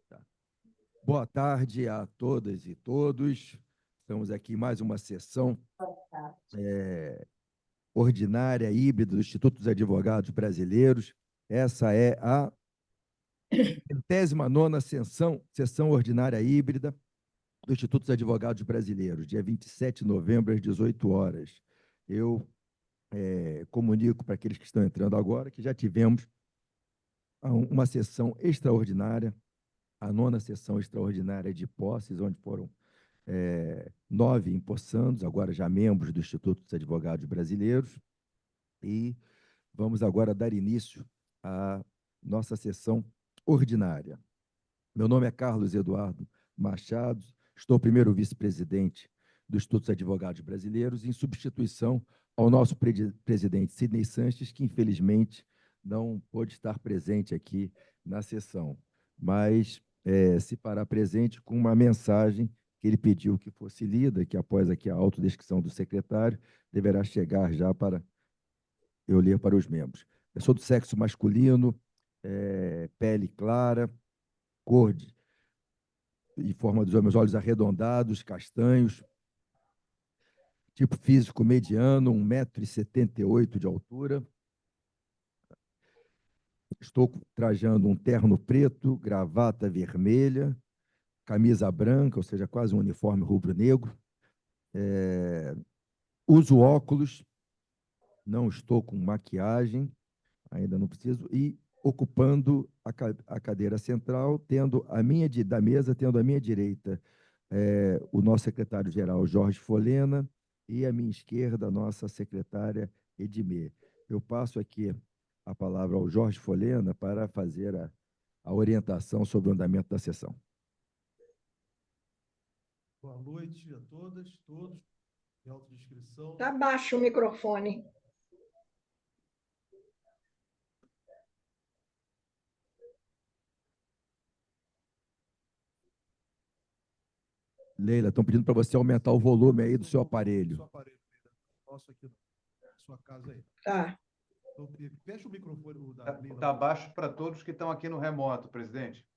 Tá. Boa tarde a todas e todos. Estamos aqui em mais uma sessão ordinária, híbrida do Instituto dos Advogados Brasileiros. Essa é a 39ª sessão ordinária híbrida do Instituto dos Advogados Brasileiros, dia 27 de novembro, às 18 horas. Eu comunico para aqueles que estão entrando agora que já tivemos uma sessão extraordinária, a 9ª sessão extraordinária de posses, onde foram 9 empossandos, agora já membros do Instituto dos Advogados Brasileiros, e vamos agora dar início à nossa sessão ordinária. Meu nome é Carlos Eduardo Machado, estou primeiro vice-presidente do Instituto dos Advogados Brasileiros, em substituição ao nosso presidente Sidney Sanches, que infelizmente não pôde estar presente aqui na sessão, mas se fará presente com uma mensagem que ele pediu que fosse lida, que após aqui a autodescrição do secretário, deverá chegar já para eu ler para os membros. Eu sou do sexo masculino, pele clara, cor e forma dos meus olhos arredondados, castanhos, tipo físico mediano, 1,78 m de altura. Estou trajando um terno preto, gravata vermelha, camisa branca, ou seja, quase um uniforme rubro-negro. Uso óculos, não estou com maquiagem, ainda não preciso, e ocupando a cadeira central, tendo da mesa, tendo à minha direita o nosso secretário-geral Jorge Folena e à minha esquerda a nossa secretária Edmê. Eu passo aqui a palavra ao Jorge Folena para fazer a orientação sobre o andamento da sessão. Boa noite a todas, todos. De autodescrição. Está baixo o microfone. Leila, estão pedindo para você aumentar o volume aí do seu aparelho. Seu aparelho, Leila. Nosso aqui, sua casa aí. Tá. Então, fecha o microfone. Está baixo para todos que estão aqui no remoto, presidente.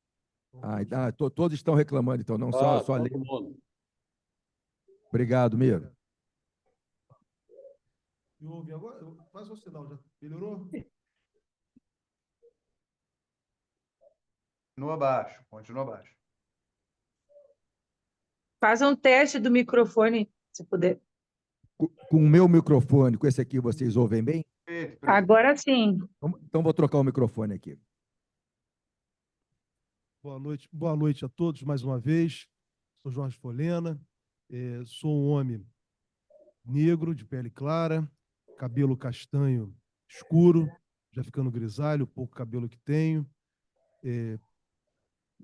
Todos estão reclamando, então, não só a Leila. Obrigado, Miro. E ouve agora? Faz o sinal, já melhorou? Continua baixo. Faz um teste do microfone, se puder. Com o meu microfone, com esse aqui, vocês ouvem bem? Agora sim. Então, vou trocar o microfone aqui. Boa noite a todos mais uma vez. Sou Jorge Folena, sou um homem negro, de pele clara, cabelo castanho escuro, já ficando grisalho, pouco cabelo que tenho.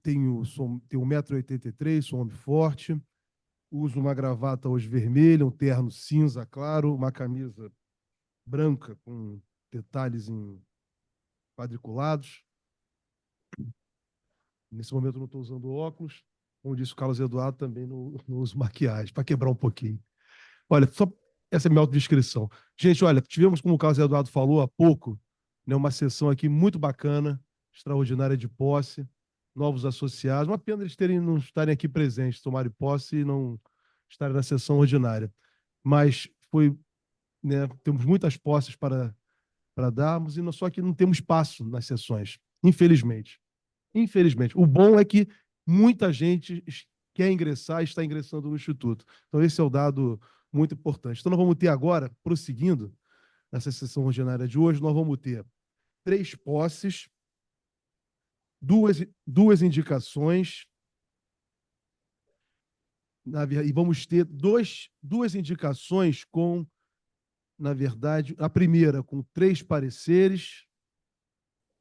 Tenho 1,83 m, sou um homem forte, uso uma gravata hoje vermelha, um terno cinza claro, uma camisa branca com detalhes em quadriculados. Nesse momento eu não estou usando óculos. Como disse o Carlos Eduardo, também não uso maquiagem, para quebrar um pouquinho. Olha, só essa é a minha autodescrição. Gente, olha, tivemos, como o Carlos Eduardo falou há pouco, né, uma sessão aqui muito bacana, extraordinária de posse, novos associados. Uma pena eles não estarem aqui presentes, tomarem posse e não estarem na sessão ordinária. Mas foi, né, temos muitas posses para darmos, e só que não temos espaço nas sessões, infelizmente. Infelizmente. O bom é que muita gente quer ingressar e está ingressando no Instituto. Então, esse é o dado muito importante. Então, nós vamos ter agora, prosseguindo, nessa sessão ordinária de hoje, nós vamos ter 3 posses, duas indicações, e vamos ter duas indicações com, na verdade, a primeira com 3 pareceres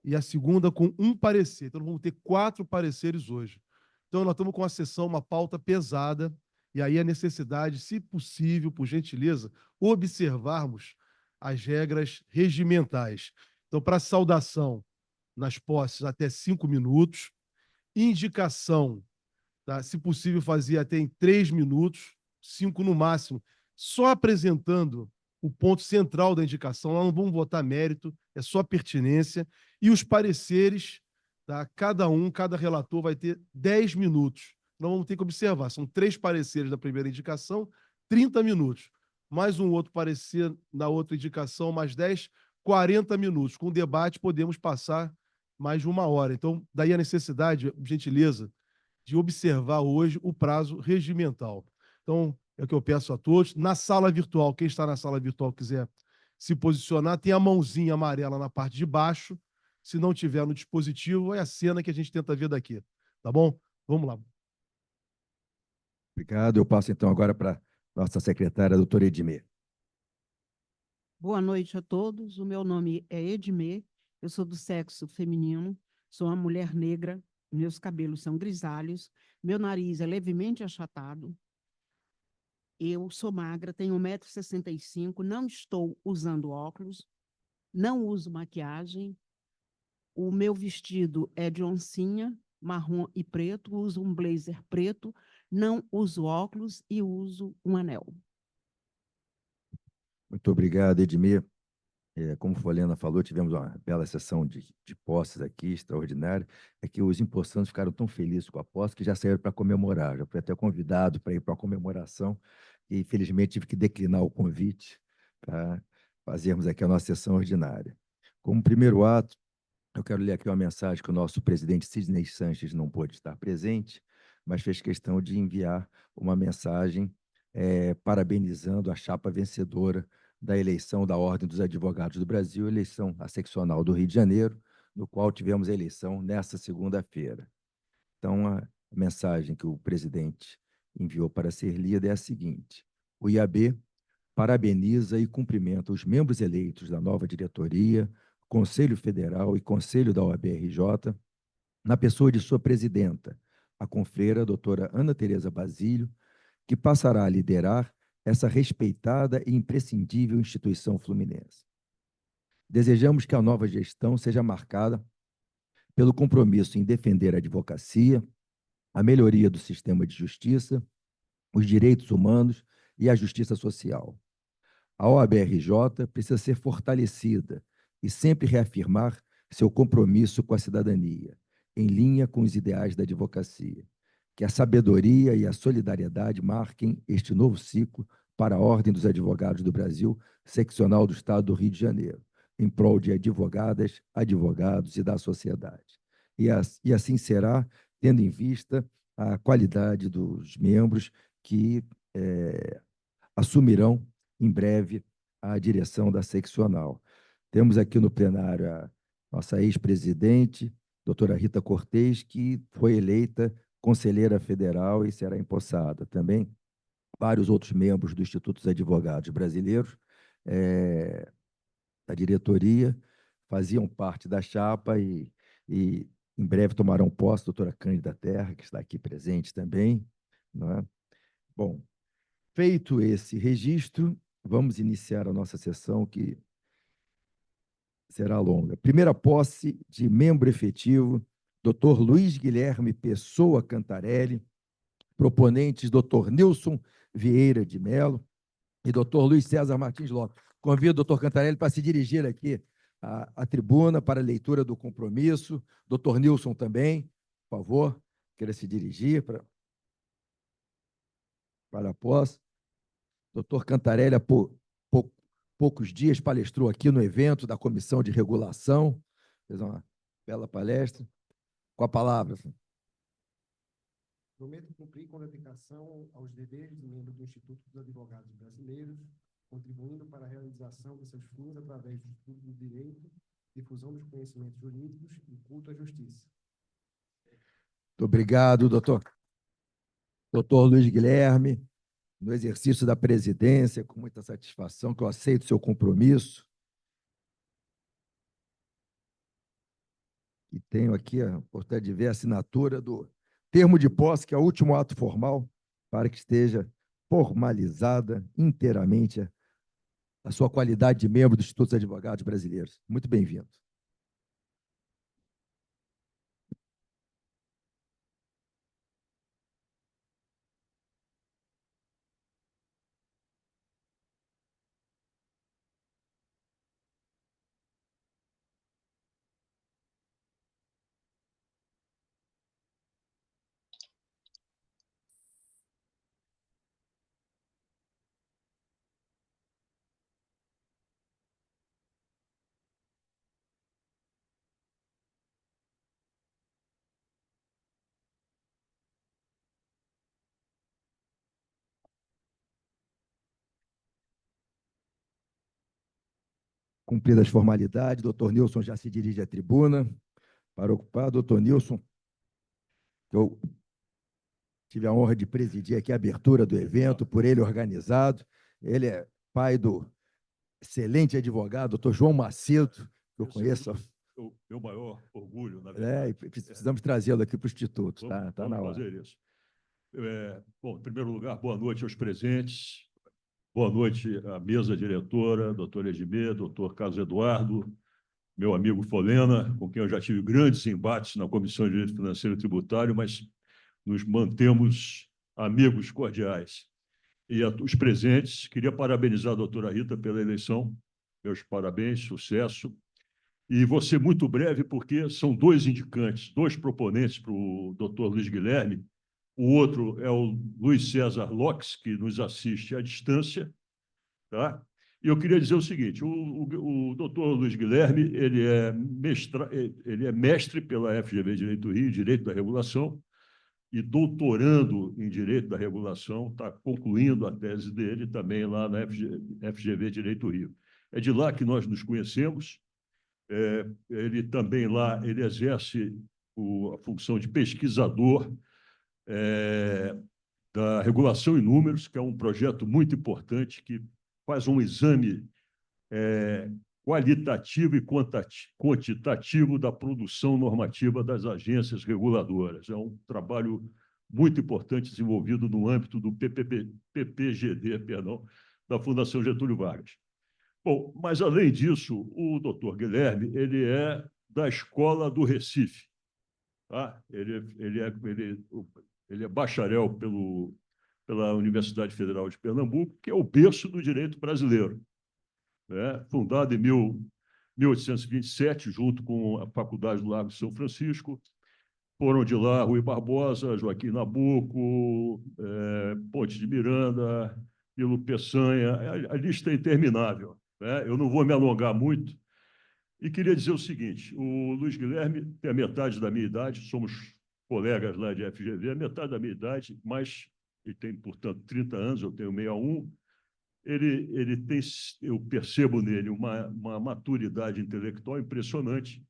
e a segunda com 1 parecer. Então, nós vamos ter 4 pareceres hoje. Então, nós estamos com a sessão, uma pauta pesada, e aí a necessidade, se possível, por gentileza, observarmos as regras regimentais. Então, para saudação nas posses, até 5 minutos. Indicação, tá? Se possível, fazer até em 3 minutos, 5 no máximo, só apresentando o ponto central da indicação. Nós não vamos votar mérito, é só pertinência. E os pareceres, tá? Cada relator vai ter 10 minutos. Não vamos ter que observar. São 3 pareceres da primeira indicação, 30 minutos. Mais um outro parecer na outra indicação, mais 10, 40 minutos. Com o debate, podemos passar mais de 1 hora. Então, daí a necessidade, gentileza, de observar hoje o prazo regimental. Então, é o que eu peço a todos. Na sala virtual, quem está na sala virtual quiser se posicionar, tem a mãozinha amarela na parte de baixo. Se não tiver no dispositivo, é a cena que a gente tenta ver daqui. Tá bom? Vamos lá. Obrigado. Eu passo então agora para nossa secretária, doutora Edmê. Boa noite a todos. O meu nome é Edmê, eu sou do sexo feminino, sou uma mulher negra, meus cabelos são grisalhos, meu nariz é levemente achatado, eu sou magra, tenho 1,65 m, não estou usando óculos, não uso maquiagem, o meu vestido é de oncinha, marrom e preto, uso um blazer preto, não uso óculos e uso um anel. Muito obrigado, Edmê. Como a Folena falou, tivemos uma bela sessão de posses aqui, extraordinária. É que os empossantes ficaram tão felizes com a posse que já saíram para comemorar. Já fui até convidado para ir para a comemoração e, infelizmente, tive que declinar o convite para fazermos aqui a nossa sessão ordinária. Como primeiro ato, eu quero ler aqui uma mensagem que o nosso presidente Sidney Sanches não pôde estar presente, mas fez questão de enviar uma mensagem parabenizando a chapa vencedora da eleição da Ordem dos Advogados do Brasil, eleição à seccional do Rio de Janeiro, no qual tivemos a eleição nesta segunda-feira. Então, a mensagem que o presidente enviou para ser lida é a seguinte: o IAB parabeniza e cumprimenta os membros eleitos da nova diretoria, Conselho Federal e Conselho da OAB-RJ, na pessoa de sua presidenta, a confreira doutora Ana Tereza Basílio, que passará a liderar essa respeitada e imprescindível instituição fluminense. Desejamos que a nova gestão seja marcada pelo compromisso em defender a advocacia, a melhoria do sistema de justiça, os direitos humanos e a justiça social. A OAB-RJ precisa ser fortalecida e sempre reafirmar seu compromisso com a cidadania, em linha com os ideais da advocacia. Que a sabedoria e a solidariedade marquem este novo ciclo para a Ordem dos Advogados do Brasil, seccional do Estado do Rio de Janeiro, em prol de advogadas, advogados e da sociedade. E assim será, tendo em vista a qualidade dos membros que assumirão em breve a direção da seccional. Temos aqui no plenário a nossa ex-presidente, doutora Rita Cortez, que foi eleita conselheira federal e será empossada. Também vários outros membros do Instituto dos Advogados Brasileiros, da diretoria, faziam parte da chapa e em breve tomarão posse a doutora Cândida Terra, que está aqui presente também. Não é? Bom, feito esse registro, vamos iniciar a nossa sessão, que será longa. Primeira posse de membro efetivo, Dr. Luiz Guilherme Pessoa Cantarelli, proponentes Dr. Nilson Vieira de Mello e Dr. Luiz César Martins Lopes. Convido o Dr. Cantarelli para se dirigir aqui à tribuna para a leitura do compromisso. Dr. Nilson também, por favor, queira se dirigir para a posse. Dr. Cantarelli, há poucos dias, palestrou aqui no evento da Comissão de Regulação, fez uma bela palestra. Com a palavra. Prometo cumprir com dedicação aos deveres de membro do Instituto dos Advogados Brasileiros, contribuindo para a realização de seus fins através do estudo do direito, difusão dos conhecimentos jurídicos e culto à justiça. Muito obrigado, doutor Luiz Guilherme. No exercício da presidência, com muita satisfação, que eu aceito o seu compromisso. E tenho aqui a oportunidade de ver a assinatura do termo de posse, que é o último ato formal, para que esteja formalizada inteiramente a sua qualidade de membro do Instituto dos Advogados Brasileiros. Muito bem-vindo. Cumpridas as formalidades, doutor Nilson já se dirige à tribuna para ocupar. Doutor Nilson, eu tive a honra de presidir aqui a abertura do evento, por ele organizado. Ele é pai do excelente advogado, doutor João Macedo, que eu conheço. O meu maior orgulho, na E verdade. precisamos trazê-lo aqui para o Instituto, Vamos na hora. fazer isso. Bom, em primeiro lugar, boa noite aos presentes. Boa noite à mesa diretora, doutor Edmê, doutor Carlos Eduardo, meu amigo Folena, com quem eu já tive grandes embates na Comissão de Direito Financeiro e Tributário, mas nos mantemos amigos cordiais. E os presentes, queria parabenizar a doutora Rita pela eleição. Meus parabéns, sucesso. E vou ser muito breve, porque são dois indicantes, dois proponentes para o doutor Luiz Guilherme. O outro é o Luiz César Lopes, que nos assiste à distância. Tá? E eu queria dizer o seguinte, o doutor Luiz Guilherme ele é mestre pela FGV Direito Rio, Direito da Regulação, e doutorando em Direito da Regulação, está concluindo a tese dele também lá na FGV Direito Rio. É de lá que nós nos conhecemos. Ele também lá ele exerce a função de pesquisador da Regulação em Números, que é um projeto muito importante que faz um exame qualitativo e quantitativo da produção normativa das agências reguladoras. É um trabalho muito importante desenvolvido no âmbito do PPGD, da Fundação Getúlio Vargas. Bom, mas, além disso, o doutor Guilherme ele é da Escola do Recife. Tá? Ele é bacharel pela Universidade Federal de Pernambuco, que é o berço do direito brasileiro. Fundado em 1827, junto com a Faculdade do Largo de São Francisco. Foram de lá Rui Barbosa, Joaquim Nabuco, Ponte de Miranda, Nilo Peçanha. A lista é interminável. Eu não vou me alongar muito. E queria dizer o seguinte, o Luiz Guilherme tem a metade da minha idade, somos colegas lá de FGV, a metade da minha idade, mas ele tem, portanto, 30 anos, eu tenho 61. Ele tem, eu percebo nele uma maturidade intelectual impressionante.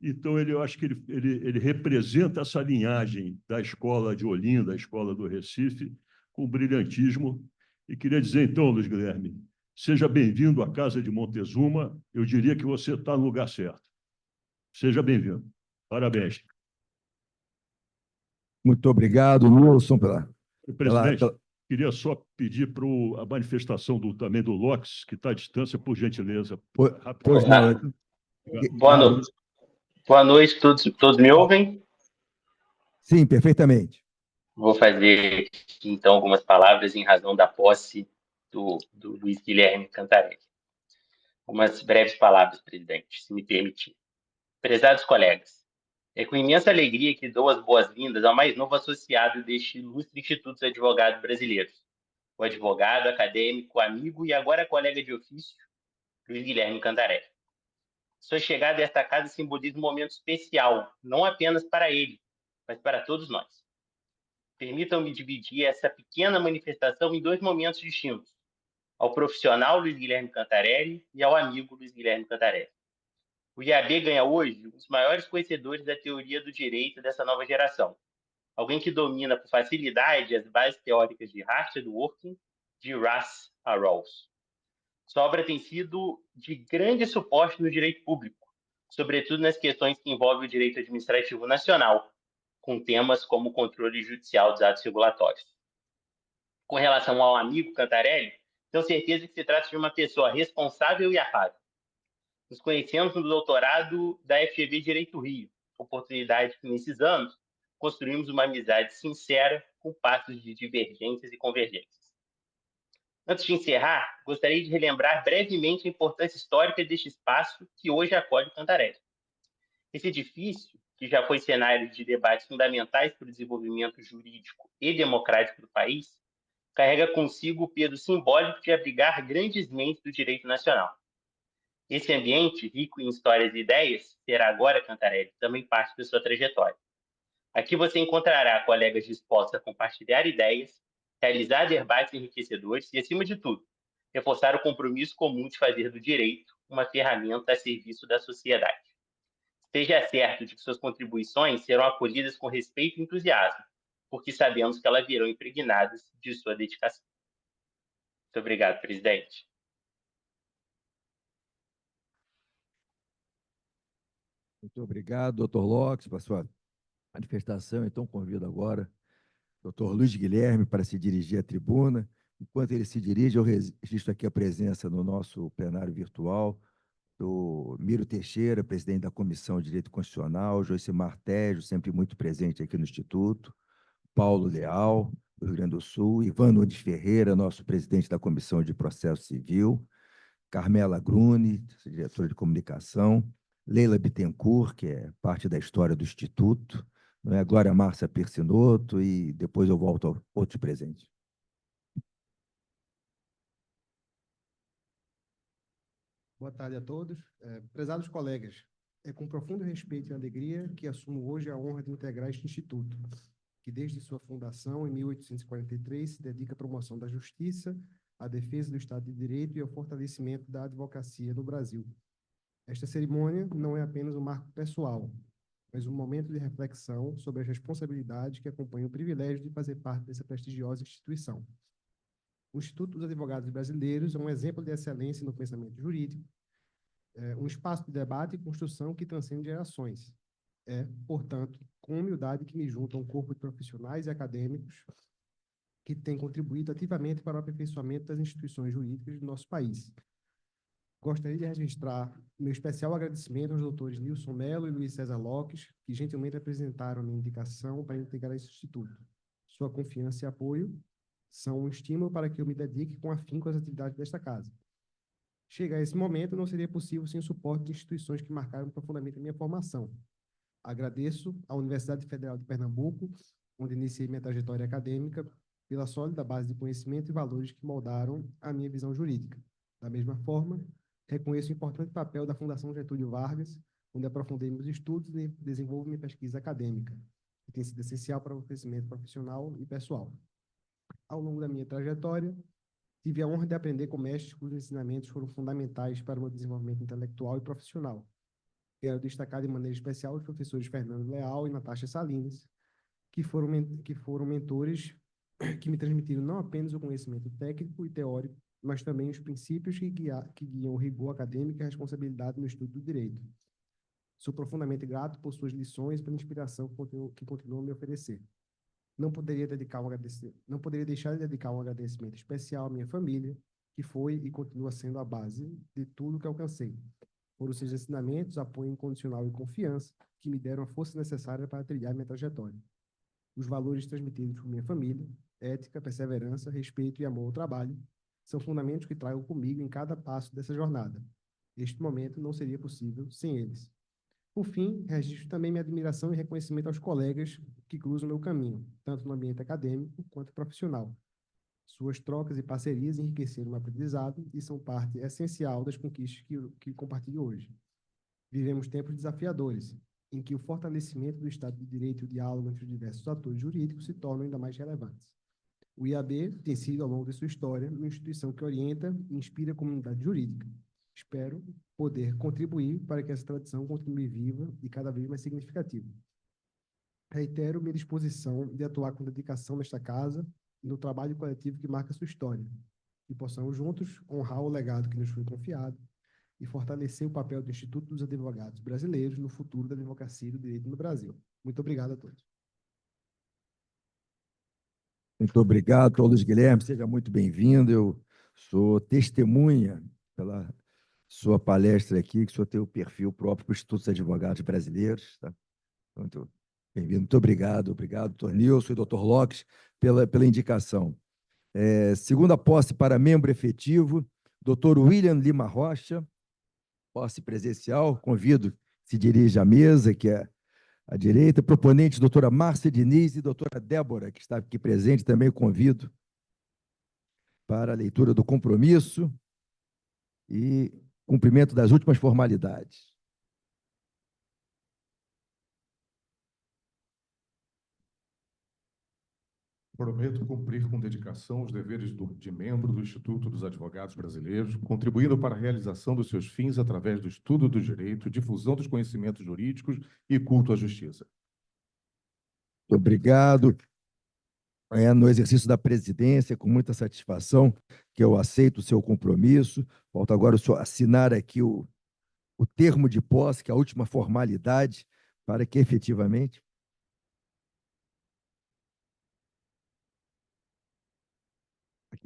Então, eu acho que ele representa essa linhagem da escola de Olinda, da escola do Recife, com brilhantismo. E queria dizer, então, Luiz Guilherme, seja bem-vindo à Casa de Montezuma. Eu diria que você está no lugar certo. Seja bem-vindo. Parabéns. Muito obrigado, Nilson, Presidente, queria só pedir para a manifestação também do Lopes, que está à distância, por gentileza. Pois não. Boa noite, todos me ouvem? Sim, perfeitamente. Vou fazer aqui, então, algumas palavras em razão da posse do Luiz Guilherme Cantarelli. Algumas breves palavras, presidente, se me permitir. Prezados colegas, é com imensa alegria que dou as boas-vindas ao mais novo associado deste ilustre Instituto dos Advogados Brasileiros, o advogado, acadêmico, amigo e agora colega de ofício, Luiz Guilherme Cantarelli. Sua chegada a esta casa simboliza um momento especial, não apenas para ele, mas para todos nós. Permitam-me dividir essa pequena manifestação em dois momentos distintos, ao profissional Luiz Guilherme Cantarelli e ao amigo Luiz Guilherme Cantarelli. O IAB ganha hoje um dos maiores conhecedores da teoria do direito dessa nova geração, alguém que domina com facilidade as bases teóricas de Hart-Edworking, de Ras-Arrows. Sua obra tem sido de grande suporte no direito público, sobretudo nas questões que envolvem o direito administrativo nacional, com temas como o controle judicial dos atos regulatórios. Com relação ao amigo Cantarelli, tenho certeza que se trata de uma pessoa responsável e afável. Nos conhecemos no doutorado da FGV Direito Rio, oportunidade que, nesses anos, construímos uma amizade sincera com passos de divergências e convergências. Antes de encerrar, gostaria de relembrar brevemente a importância histórica deste espaço que hoje acolhe o Cantarelli. Esse edifício, que já foi cenário de debates fundamentais para o desenvolvimento jurídico e democrático do país, carrega consigo o peso simbólico de abrigar grandes mentes do direito nacional. Esse ambiente, rico em histórias e ideias, será agora, Cantarelli, também parte da sua trajetória. Aqui você encontrará colegas dispostos a compartilhar ideias, realizar debates enriquecedores e, acima de tudo, reforçar o compromisso comum de fazer do direito uma ferramenta a serviço da sociedade. Esteja certo de que suas contribuições serão acolhidas com respeito e entusiasmo, porque sabemos que elas virão impregnadas de sua dedicação. Muito obrigado, presidente. Muito obrigado, doutor Lopes, pela sua manifestação. Então, convido agora o doutor Luiz Guilherme para se dirigir à tribuna. Enquanto ele se dirige, eu registro aqui a presença no nosso plenário virtual do Miro Teixeira, presidente da Comissão de Direito Constitucional, Joicimar Tejo, sempre muito presente aqui no Instituto, Paulo Leal, do Rio Grande do Sul, Ivan Nunes Ferreira, nosso presidente da Comissão de Processo Civil, Carmela Grune, diretora de comunicação, Leila Bittencourt, que é parte da história do Instituto, não é? Glória Márcia Persinoto, e depois eu volto a outros presentes. Boa tarde a todos. Prezados colegas, é com profundo respeito e alegria que assumo hoje a honra de integrar este instituto, que desde sua fundação, em 1843, se dedica à promoção da justiça, à defesa do Estado de Direito e ao fortalecimento da advocacia no Brasil. Esta cerimônia não é apenas um marco pessoal, mas um momento de reflexão sobre as responsabilidades que acompanham o privilégio de fazer parte dessa prestigiosa instituição. O Instituto dos Advogados Brasileiros é um exemplo de excelência no pensamento jurídico, um espaço de debate e construção que transcende gerações. É, portanto, com humildade que me junto a um corpo de profissionais e acadêmicos que tem contribuído ativamente para o aperfeiçoamento das instituições jurídicas do nosso país. Gostaria de registrar meu especial agradecimento aos doutores Nilson Mello e Luiz César Lopes, que gentilmente apresentaram a minha indicação para integrar esse instituto. Sua confiança e apoio são um estímulo para que eu me dedique com afinco às atividades desta casa. Chegar a esse momento não seria possível sem o suporte de instituições que marcaram profundamente a minha formação. Agradeço à Universidade Federal de Pernambuco, onde iniciei minha trajetória acadêmica, pela sólida base de conhecimento e valores que moldaram a minha visão jurídica. Da mesma forma, reconheço o importante papel da Fundação Getúlio Vargas, onde aprofundei meus estudos e desenvolvo minha pesquisa acadêmica, que tem sido essencial para o crescimento profissional e pessoal. Ao longo da minha trajetória, tive a honra de aprender com mestres cujos ensinamentos foram fundamentais para o meu desenvolvimento intelectual e profissional. Quero destacar de maneira especial os professores Fernando Leal e Natasha Salinas, que foram mentores que me transmitiram não apenas o conhecimento técnico e teórico, mas também os princípios que guiam o rigor acadêmico e a responsabilidade no estudo do direito. Sou profundamente grato por suas lições e pela inspiração que continuam a me oferecer. Não poderia deixar de dedicar um agradecimento especial à minha família, que foi e continua sendo a base de tudo que alcancei. Foram seus ensinamentos, apoio incondicional e confiança que me deram a força necessária para trilhar minha trajetória. Os valores transmitidos por minha família, ética, perseverança, respeito e amor ao trabalho, são fundamentos que trago comigo em cada passo dessa jornada. Este momento não seria possível sem eles. Por fim, registro também minha admiração e reconhecimento aos colegas que cruzam meu caminho, tanto no ambiente acadêmico quanto profissional. Suas trocas e parcerias enriqueceram o aprendizado e são parte essencial das conquistas que compartilho hoje. Vivemos tempos desafiadores, em que o fortalecimento do Estado de Direito e o diálogo entre os diversos atores jurídicos se tornam ainda mais relevantes. O IAB tem sido, ao longo de sua história, uma instituição que orienta e inspira a comunidade jurídica. Espero poder contribuir para que essa tradição continue viva e cada vez mais significativa. Reitero minha disposição de atuar com dedicação nesta casa e no trabalho coletivo que marca sua história, e possamos juntos honrar o legado que nos foi confiado e fortalecer o papel do Instituto dos Advogados Brasileiros no futuro da advocacia e do direito no Brasil. Muito obrigado a todos. Muito obrigado, Luiz Guilherme, seja muito bem-vindo. Eu sou testemunha pela sua palestra aqui, que o senhor tem o perfil próprio para o Instituto dos Advogados Brasileiros. Tá? Muito bem-vindo. Muito obrigado, doutor Nilson e doutor Lopes, pela indicação. Segunda posse para membro efetivo, doutor William Lima Rocha, posse presencial. Convido, se dirige à mesa, que é à direita. Proponente, doutora Márcia Diniz e doutora Débora, que está aqui presente, também convido para a leitura do compromisso e cumprimento das últimas formalidades. Prometo cumprir com dedicação os deveres de membro do Instituto dos Advogados Brasileiros, contribuindo para a realização dos seus fins através do estudo do direito, difusão dos conhecimentos jurídicos e culto à justiça. Muito obrigado. No exercício da presidência, com muita satisfação, que eu aceito o seu compromisso. Falta agora o senhor assinar aqui o termo de posse, que é a última formalidade, para que efetivamente...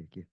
Aqui.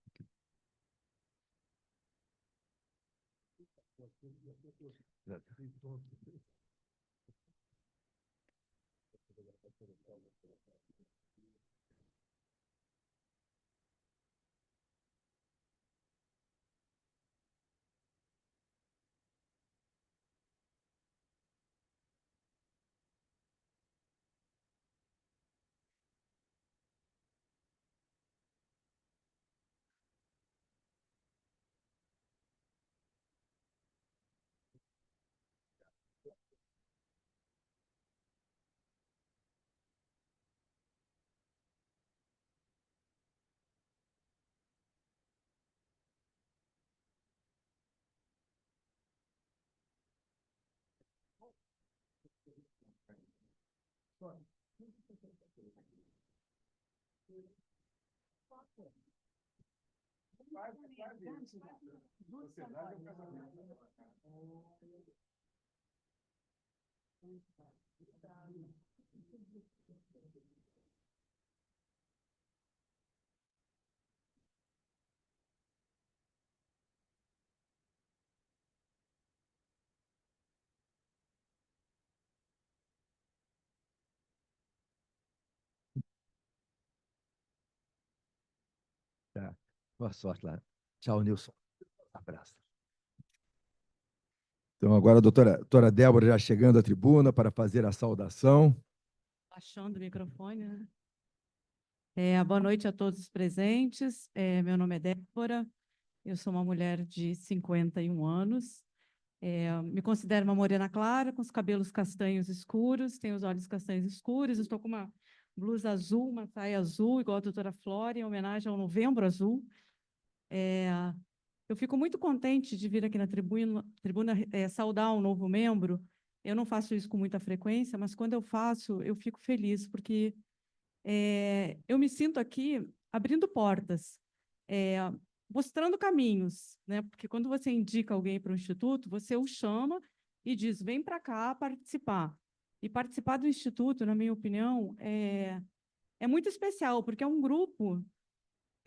Tá. Boa sorte lá. Tchau, Nilson. Abraço. Então, agora a doutora Débora já chegando à tribuna para fazer a saudação. Baixando o microfone, né? Boa noite a todos os presentes. Meu nome é Débora, eu sou uma mulher de 51 anos. Me considero uma morena clara, com os cabelos castanhos escuros, tenho os olhos castanhos escuros, estou com uma blusa azul, uma saia azul, igual a doutora Flora, em homenagem ao Novembro Azul. Eu fico muito contente de vir aqui na tribuna saudar um novo membro. Eu não faço isso com muita frequência, mas quando eu faço, eu fico feliz, porque eu me sinto aqui abrindo portas, mostrando caminhos, né? Porque quando você indica alguém para o Instituto, você o chama e diz, vem para cá participar. E participar do Instituto, na minha opinião, é muito especial, porque é um grupo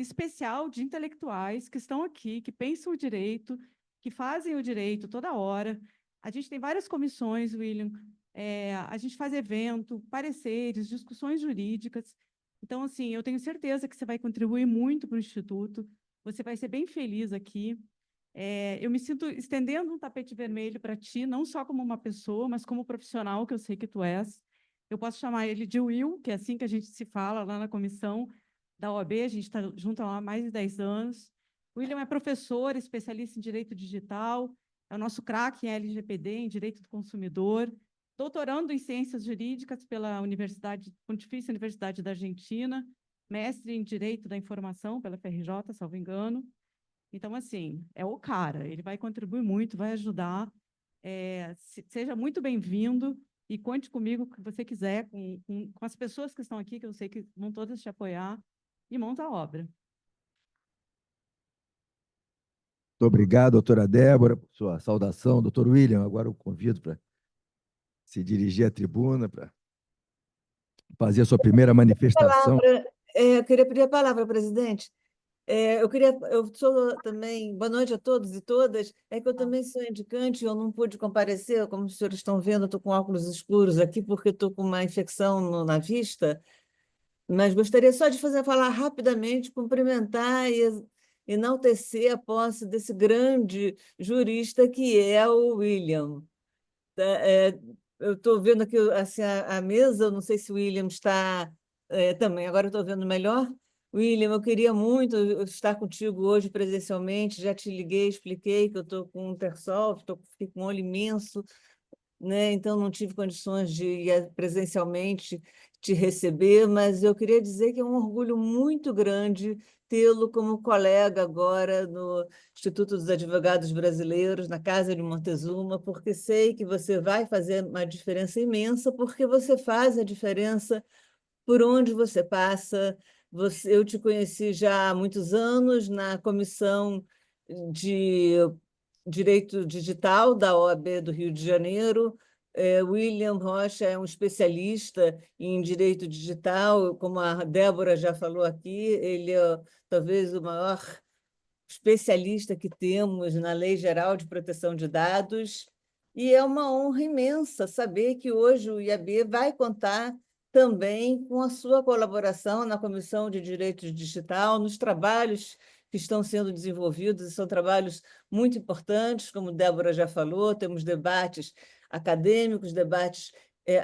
especial de intelectuais que estão aqui, que pensam o direito, que fazem o direito toda hora. A gente tem várias comissões, William, a gente faz evento, pareceres, discussões jurídicas. Então, assim, eu tenho certeza que você vai contribuir muito para o Instituto, você vai ser bem feliz aqui. Eu me sinto estendendo um tapete vermelho para ti, não só como uma pessoa, mas como profissional, que eu sei que tu és. Eu posso chamar ele de Will, que é assim que a gente se fala lá na comissão da OAB, a gente está junto há mais de 10 anos. O William é professor, especialista em direito digital, é o nosso craque em LGPD, em direito do consumidor, doutorando em ciências jurídicas pela Pontifícia Universidade da Argentina, mestre em direito da informação pela FRJ, salvo engano. Então, assim, é o cara, ele vai contribuir muito, vai ajudar. Seja muito bem-vindo e conte comigo o que você quiser, com as pessoas que estão aqui, que eu sei que vão todas te apoiar, e monta a obra. Muito obrigado, doutora Débora, por sua saudação. Doutor William, agora eu convido para se dirigir à tribuna, para fazer a sua primeira manifestação. Eu queria pedir a palavra, presidente. Eu sou também, boa noite a todos e todas, é que eu também sou indicante, eu não pude comparecer, como os senhores estão vendo, eu estou com óculos escuros aqui, porque estou com uma infecção na vista, mas gostaria só de falar rapidamente, cumprimentar e enaltecer a posse desse grande jurista que é o William. Eu estou vendo aqui assim, a mesa, eu não sei se o William está também, agora eu estou vendo melhor. William, eu queria muito estar contigo hoje presencialmente, já te liguei, expliquei que eu estou com um terçol, fiquei com um olho imenso, né? Então não tive condições de ir presencialmente te receber, mas eu queria dizer que é um orgulho muito grande tê-lo como colega agora no Instituto dos Advogados Brasileiros, na Casa de Montezuma, porque sei que você vai fazer uma diferença imensa, porque você faz a diferença por onde você passa. Eu te conheci já há muitos anos na Comissão de Direito Digital da OAB do Rio de Janeiro. William Rocha é um especialista em direito digital, como a Débora já falou aqui, ele é talvez o maior especialista que temos na Lei Geral de Proteção de Dados, e é uma honra imensa saber que hoje o IAB vai contar também com a sua colaboração na Comissão de Direito Digital, nos trabalhos que estão sendo desenvolvidos, e são trabalhos muito importantes, como Débora já falou, temos debates acadêmicos, debates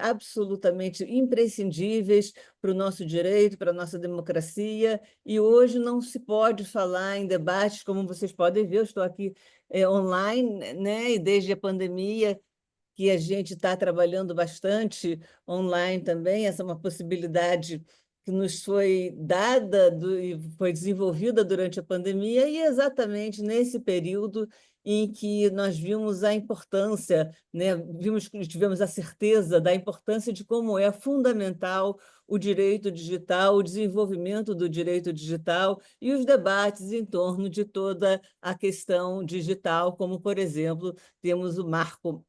absolutamente imprescindíveis para o nosso direito, para a nossa democracia, e hoje não se pode falar em debates, como vocês podem ver, eu estou aqui online, né? E desde a pandemia que a gente está trabalhando bastante online também, essa é uma possibilidade que nos foi dada e foi desenvolvida durante a pandemia, e exatamente nesse período em que nós vimos a importância, né? Tivemos a certeza da importância de como é fundamental o direito digital, o desenvolvimento do direito digital e os debates em torno de toda a questão digital, como, por exemplo, temos o marco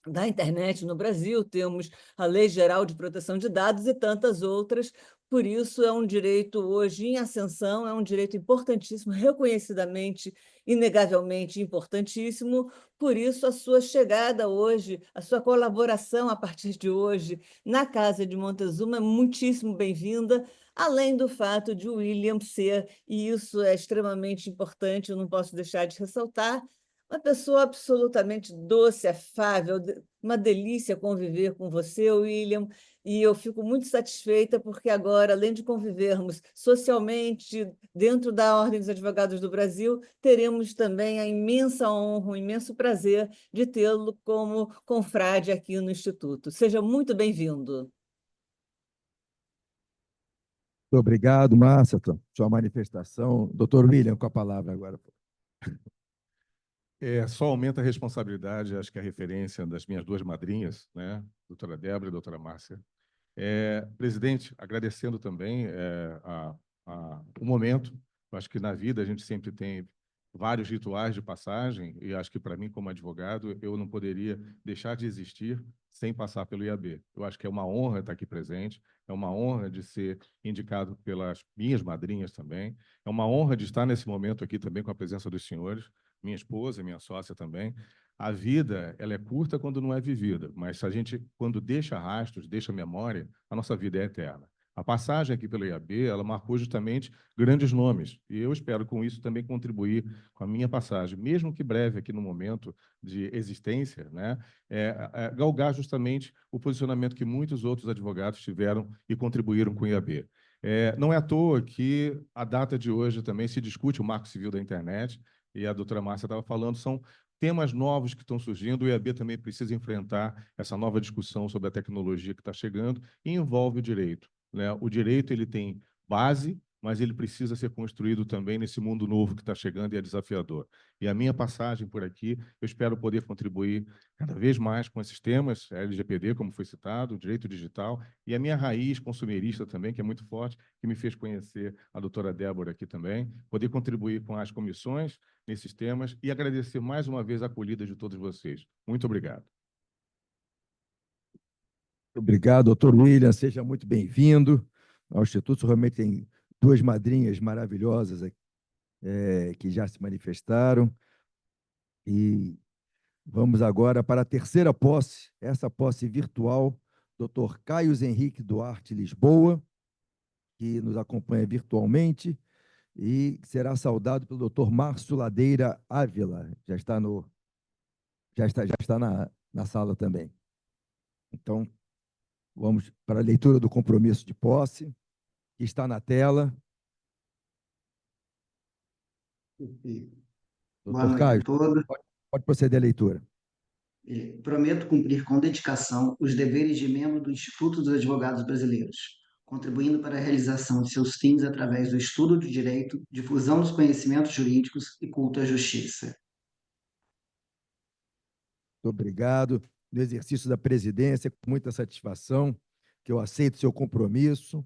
da internet no Brasil, temos a Lei Geral de Proteção de Dados e tantas outras. Por isso, é um direito hoje em ascensão, é um direito importantíssimo, reconhecidamente, inegavelmente importantíssimo. Por isso, a sua chegada hoje, a sua colaboração a partir de hoje na Casa de Montezuma é muitíssimo bem-vinda, além do fato de William ser, e isso é extremamente importante, eu não posso deixar de ressaltar, uma pessoa absolutamente doce, afável, uma delícia conviver com você, William, e eu fico muito satisfeita porque agora, além de convivermos socialmente dentro da Ordem dos Advogados do Brasil, teremos também a imensa honra, o imenso prazer de tê-lo como confrade aqui no Instituto. Seja muito bem-vindo. Muito obrigado, Márcia, sua manifestação. Doutor William, com a palavra agora. Só aumenta a responsabilidade, acho que a referência das minhas duas madrinhas, né, doutora Débora e doutora Márcia. Presidente, agradecendo também o momento. Acho que na vida a gente sempre tem vários rituais de passagem, e acho que para mim, como advogado, eu não poderia deixar de existir sem passar pelo IAB. Eu acho que é uma honra estar aqui presente, é uma honra de ser indicado pelas minhas madrinhas também, é uma honra de estar nesse momento aqui também com a presença dos senhores, minha esposa, minha sócia também. A vida, ela é curta quando não é vivida, mas se a gente, quando deixa rastros, deixa memória, a nossa vida é eterna. A passagem aqui pelo IAB, ela marcou justamente grandes nomes, e eu espero com isso também contribuir com a minha passagem, mesmo que breve aqui no momento de existência, né, galgar justamente o posicionamento que muitos outros advogados tiveram e contribuíram com o IAB. Não é à toa que a data de hoje também se discute o Marco Civil da Internet, e a doutora Márcia estava falando, são temas novos que estão surgindo, o IAB também precisa enfrentar essa nova discussão sobre a tecnologia que está chegando e envolve o direito, né? O direito ele tem base, mas ele precisa ser construído também nesse mundo novo que está chegando e é desafiador. E a minha passagem por aqui, eu espero poder contribuir cada vez mais com esses temas, LGPD, como foi citado, direito digital, e a minha raiz consumerista também, que é muito forte, que me fez conhecer a doutora Débora aqui também, poder contribuir com as comissões nesses temas e agradecer mais uma vez a acolhida de todos vocês. Muito obrigado. Obrigado, doutor William, seja muito bem-vindo ao Instituto. Realmente tem duas madrinhas maravilhosas que já se manifestaram. E vamos agora para a terceira posse, essa posse virtual, doutor Caio Henrique Duarte Lisboa, que nos acompanha virtualmente, e será saudado pelo doutor Márcio Ladeira Ávila, já está na sala também. Então, vamos para a leitura do compromisso de posse, que está na tela. Perfeito. Doutor Caio, pode proceder à leitura. Prometo cumprir com dedicação os deveres de membro do Instituto dos Advogados Brasileiros, contribuindo para a realização de seus fins através do estudo do direito, difusão dos conhecimentos jurídicos e culto à justiça. Muito obrigado. No exercício da presidência, com muita satisfação, que eu aceito seu compromisso.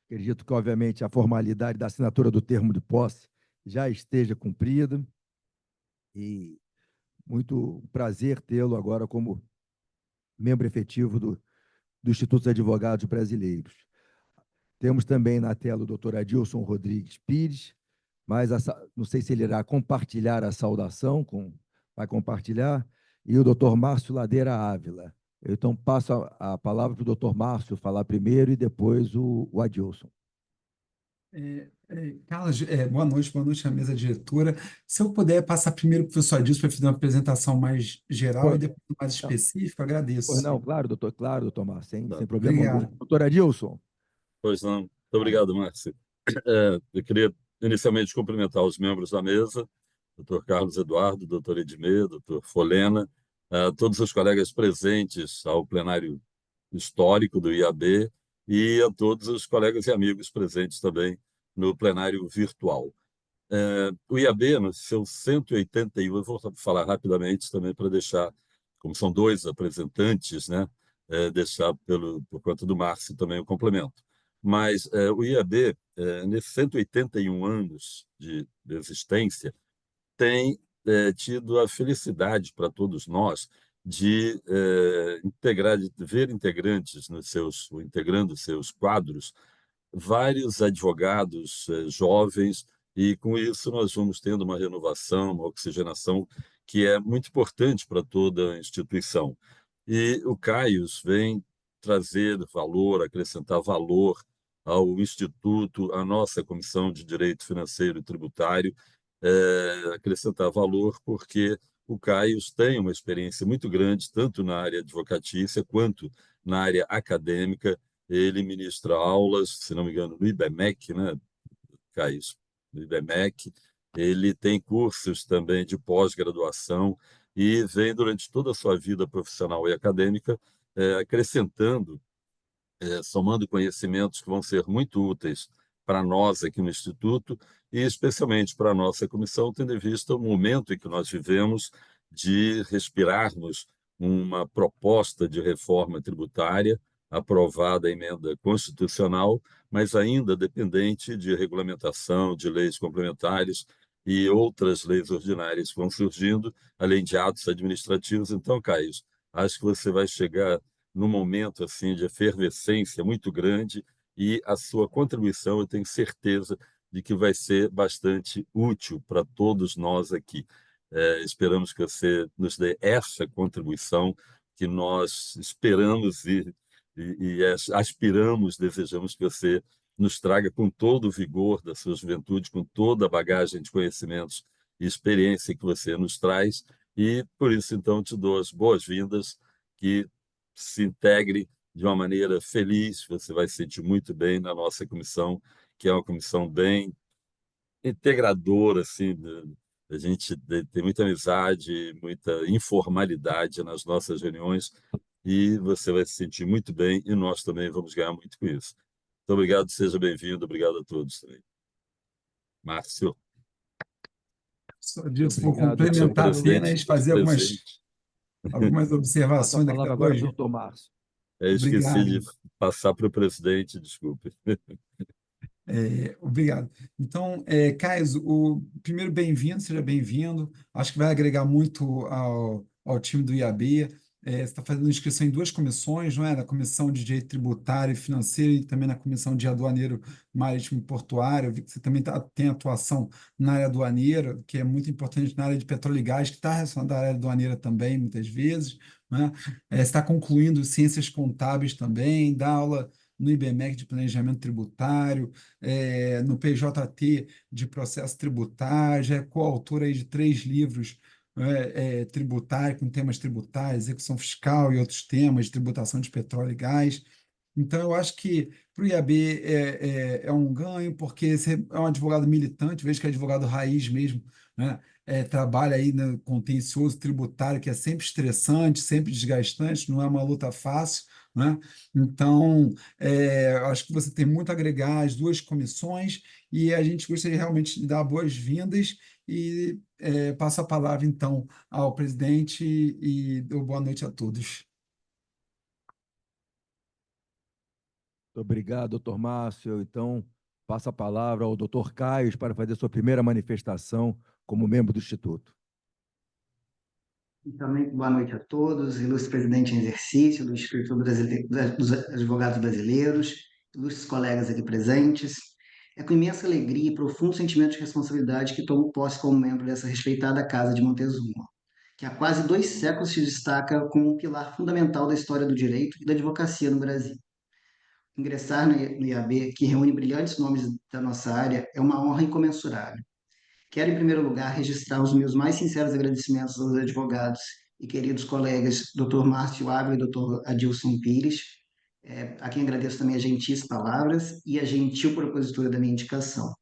Acredito que, obviamente, a formalidade da assinatura do termo de posse já esteja cumprida. E muito prazer tê-lo agora como membro efetivo do Instituto dos Advogados Brasileiros. Temos também na tela o doutor Adilson Rodrigues Pires, mas não sei se ele irá compartilhar a saudação, vai compartilhar, e o doutor Márcio Ladeira Ávila. Eu, então, passo a palavra para o doutor Márcio falar primeiro e depois o Adilson. Carlos, boa noite à mesa diretora. Se eu puder passar primeiro para o professor Adilson para fazer uma apresentação mais geral e depois mais específica, agradeço. Pois não, claro, doutor Márcio, sem problema Obrigado. algum. Doutor Adilson. Pois não. Muito obrigado, Márcio. Eu queria inicialmente cumprimentar os membros da mesa, doutor Carlos Eduardo, doutor Edmê, doutor Folena, todos os colegas presentes ao plenário histórico do IAB e a todos os colegas e amigos presentes também no plenário virtual. O IAB, no seu 181, eu vou falar rapidamente também para deixar, como são dois apresentantes, né, deixar por conta do Márcio também o complemento. Mas o IAB, nesses 181 anos de existência, tem tido a felicidade para todos nós de ver integrantes integrando seus quadros, vários advogados jovens, e com isso nós vamos tendo uma renovação, uma oxigenação que é muito importante para toda a instituição. E o Caius vem trazer valor, acrescentar valor ao Instituto, à nossa Comissão de Direito Financeiro e Tributário, acrescentar valor porque o Caius tem uma experiência muito grande, tanto na área advocatícia quanto na área acadêmica. Ele ministra aulas, se não me engano, no IBMEC, né, Caius? No IBMEC. Ele tem cursos também de pós-graduação e vem, durante toda a sua vida profissional e acadêmica, acrescentando, somando conhecimentos que vão ser muito úteis para nós aqui no Instituto e especialmente para a nossa comissão, tendo em vista o momento em que nós vivemos de respirarmos uma proposta de reforma tributária aprovada a emenda constitucional, mas ainda dependente de regulamentação, de leis complementares e outras leis ordinárias que vão surgindo, além de atos administrativos. Então, Caius, acho que você vai chegar num momento assim de efervescência muito grande e a sua contribuição, eu tenho certeza de que vai ser bastante útil para todos nós aqui. Esperamos que você nos dê essa contribuição que nós esperamos e aspiramos, desejamos que você nos traga com todo o vigor da sua juventude, com toda a bagagem de conhecimentos e experiência que você nos traz, e por isso, então, te dou as boas-vindas, que se integre de uma maneira feliz, você vai se sentir muito bem na nossa comissão, que é uma comissão bem integradora, assim, a gente tem muita amizade, muita informalidade nas nossas reuniões, e você vai se sentir muito bem, e nós também vamos ganhar muito com isso. Muito obrigado, seja bem-vindo, obrigado a todos também. Márcio. Só disso, vou complementar apenas, fazer algumas observações. A palavra agora para o doutor Márcio. Esqueci de passar para o presidente, desculpe. Obrigado. Então, Caio, primeiro, bem-vindo, seja bem-vindo. Acho que vai agregar muito ao time do IAB. Você está fazendo inscrição em duas comissões, não é? Na Comissão de Direito Tributário e Financeiro e também na Comissão de Aduaneiro Marítimo e Portuário. Eu vi que você também tem atuação na área aduaneira, que é muito importante na área de petróleo e gás, que está relacionada à área aduaneira também, muitas vezes, né? Você está concluindo Ciências Contábeis também, dá aula no IBMEC de Planejamento Tributário, no PJT de Processo Tributário, já é coautor aí de 3 livros tributário, com temas tributários, execução fiscal e outros temas de tributação de petróleo e gás. Então, eu acho que para o IAB é um ganho, porque você é um advogado militante, vejo que é advogado raiz mesmo, né? trabalha aí no contencioso tributário, que é sempre estressante, sempre desgastante, não é uma luta fácil, né? Então, acho que você tem muito a agregar às duas comissões e a gente gostaria realmente de dar boas-vindas e passo a palavra, então, ao presidente e dou boa noite a todos. Muito obrigado, doutor Márcio. Então, passo a palavra ao doutor Caio para fazer sua primeira manifestação como membro do Instituto. E também boa noite a todos, ilustre presidente em exercício do Instituto dos Advogados Brasileiros, ilustres colegas aqui presentes. É com imensa alegria e profundo sentimento de responsabilidade que tomo posse como membro dessa respeitada Casa de Montezuma, que há quase 2 séculos se destaca como um pilar fundamental da história do direito e da advocacia no Brasil. Ingressar no IAB, que reúne brilhantes nomes da nossa área, é uma honra incomensurável. Quero, em primeiro lugar, registrar os meus mais sinceros agradecimentos aos advogados e queridos colegas Dr. Márcio Ávila e Dr. Adilson Pires, a quem agradeço também as gentis palavras e a gentil propositura da minha indicação.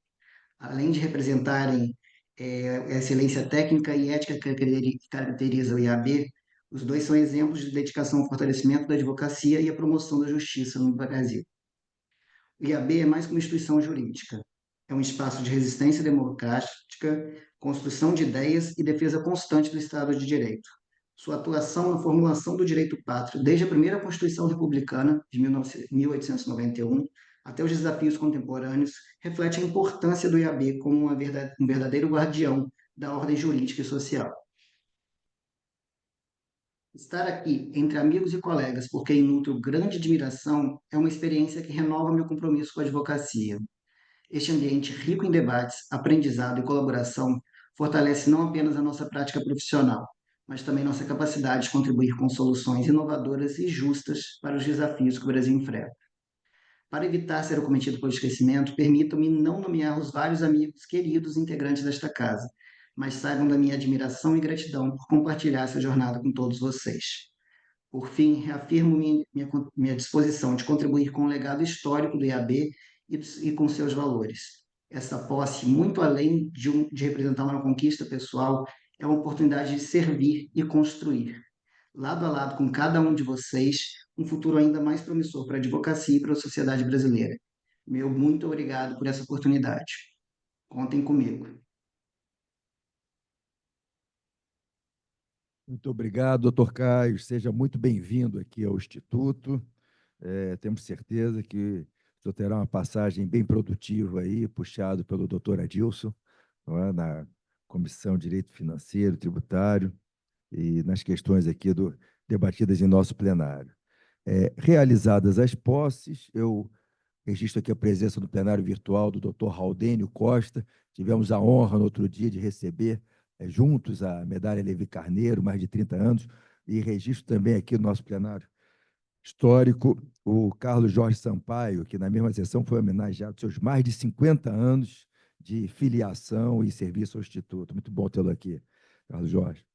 Além de representarem a excelência técnica e ética que caracteriza o IAB, os dois são exemplos de dedicação ao fortalecimento da advocacia e à promoção da justiça no Brasil. O IAB é mais que uma instituição jurídica. É um espaço de resistência democrática, construção de ideias e defesa constante do Estado de Direito. Sua atuação na formulação do direito pátrio, desde a primeira Constituição Republicana, de 1891, até os desafios contemporâneos, reflete a importância do IAB como um verdadeiro guardião da ordem jurídica e social. Estar aqui entre amigos e colegas por quem nutro grande admiração é uma experiência que renova meu compromisso com a advocacia. Este ambiente rico em debates, aprendizado e colaboração fortalece não apenas a nossa prática profissional, mas também nossa capacidade de contribuir com soluções inovadoras e justas para os desafios que o Brasil enfrenta. Para evitar ser cometido pelo esquecimento, permitam-me não nomear os vários amigos queridos integrantes desta casa, mas saibam da minha admiração e gratidão por compartilhar essa jornada com todos vocês. Por fim, reafirmo minha disposição de contribuir com o legado histórico do IAB e com seus valores. Essa posse, muito além de representar uma conquista pessoal, é uma oportunidade de servir e construir, lado a lado com cada um de vocês, um futuro ainda mais promissor para a advocacia e para a sociedade brasileira. Meu muito obrigado por essa oportunidade. Contem comigo. Muito obrigado, doutor Caio. Seja muito bem-vindo aqui ao Instituto. Temos certeza que o senhor terá uma passagem bem produtiva aí, puxado pelo doutor Adilson, não é? Na Comissão de Direito Financeiro, Tributário e nas questões aqui debatidas em nosso plenário. Realizadas as posses, eu registro aqui a presença no plenário virtual do doutor Raudênio Costa. Tivemos a honra, no outro dia, de receber juntos a medalha Levi Carneiro, mais de 30 anos, e registro também aqui no nosso plenário histórico o Carlos Jorge Sampaio, que na mesma sessão foi homenageado seus mais de 50 anos de filiação e serviço ao Instituto. Muito bom tê-lo aqui, Carlos Jorge.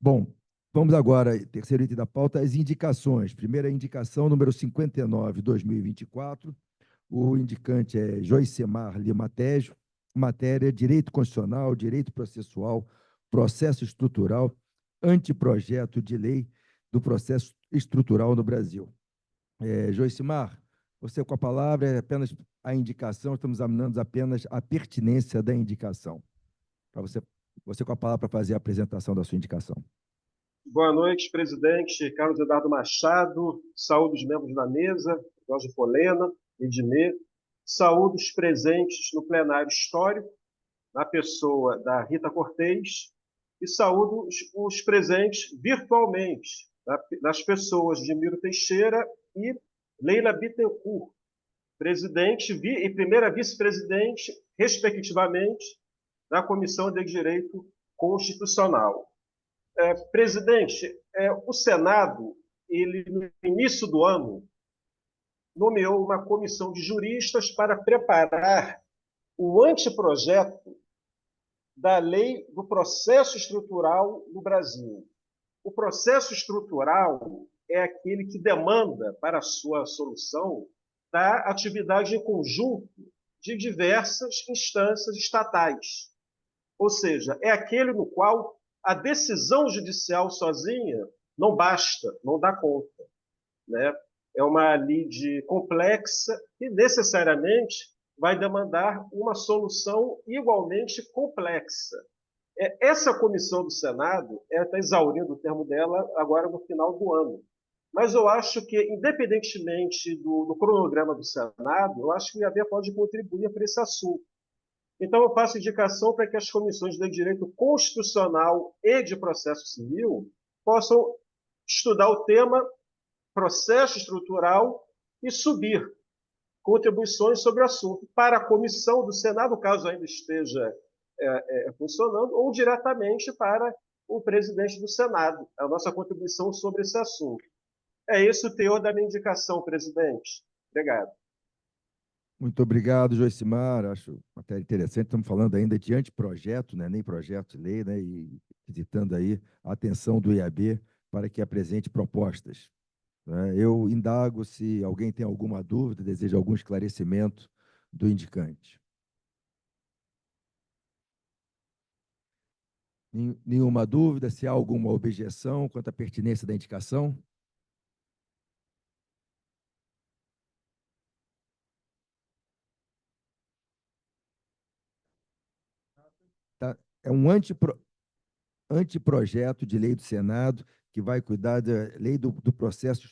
Bom, vamos agora, terceiro item da pauta, as indicações. Primeira indicação, número 59, 2024. O indicante é Joicemar Lima Tejo, matéria Direito Constitucional, Direito Processual, Processo Estrutural, Anteprojeto de Lei do Processo Estrutural no Brasil. Joicemar, você com a palavra, é apenas a indicação, estamos examinando apenas a pertinência da indicação. Para você com a palavra para fazer a apresentação da sua indicação. Boa noite, presidente Carlos Eduardo Machado, saúdo os membros da mesa, Jorge Folena, Edmê, saúdo os presentes no plenário histórico, na pessoa da Rita Cortez, e saúdo os presentes virtualmente, nas pessoas de Miro Teixeira e Leila Bittencourt, presidente e primeira vice-presidente, respectivamente, da Comissão de Direito Constitucional. Presidente, o Senado, no início do ano, nomeou uma comissão de juristas para preparar o anteprojeto da lei do processo estrutural no Brasil. O processo estrutural é aquele que demanda, para a sua solução, da atividade em conjunto de diversas instâncias estatais. Ou seja, é aquele no qual a decisão judicial sozinha não basta, não dá conta, né? É uma lide complexa e necessariamente vai demandar uma solução igualmente complexa. Essa comissão do Senado está exaurindo o termo dela agora no final do ano. Mas eu acho que, independentemente do cronograma do Senado, eu acho que o IAB pode contribuir para esse assunto. Então, eu passo indicação para que as comissões de direito constitucional e de processo civil possam estudar o tema processo estrutural e subir contribuições sobre o assunto para a comissão do Senado, caso ainda esteja funcionando, ou diretamente para o presidente do Senado, a nossa contribuição sobre esse assunto. É esse o teor da minha indicação, presidente. Obrigado. Muito obrigado, Joicimar. Acho matéria interessante. Estamos falando ainda de anteprojeto, né? Nem projeto de lei, né? E visitando aí a atenção do IAB para que apresente propostas. Né? Eu indago se alguém tem alguma dúvida, deseja algum esclarecimento do indicante. Nenhuma dúvida? Se há alguma objeção quanto à pertinência da indicação? Tá. É um anteprojeto de lei do Senado que vai cuidar da lei do processo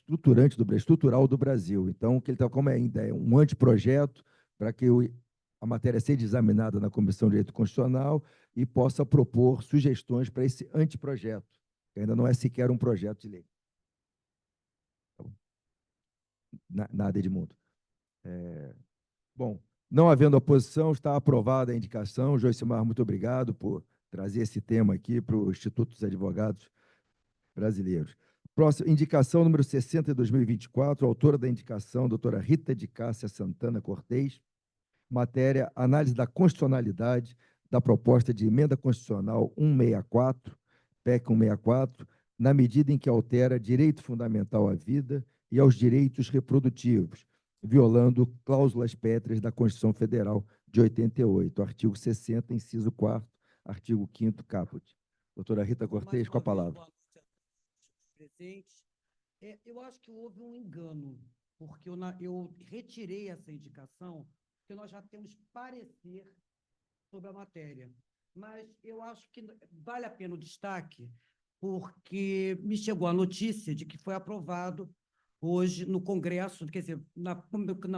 estrutural do Brasil. Então, que ele está como ainda é um anteprojeto para que a matéria seja examinada na Comissão de Direito Constitucional e possa propor sugestões para esse anteprojeto, que ainda não é sequer um projeto de lei. Nada, Edmundo. Bom, não havendo oposição, está aprovada a indicação. Joicimar, muito obrigado por trazer esse tema aqui para o Instituto dos Advogados Brasileiros. Próxima, indicação número 60 de 2024, autora da indicação, doutora Rita de Cássia Santana Cortez, matéria análise da constitucionalidade da proposta de emenda constitucional 164, PEC 164, na medida em que altera direito fundamental à vida e aos direitos reprodutivos, violando cláusulas pétreas da Constituição Federal de 88, artigo 60, inciso 4º, artigo 5º, caput. Doutora Rita Cortez, com a palavra. Presentes. Eu acho que houve um engano, porque eu retirei essa indicação, porque nós já temos parecer sobre a matéria. Mas eu acho que vale a pena o destaque, porque me chegou a notícia de que foi aprovado hoje no Congresso, quer dizer, na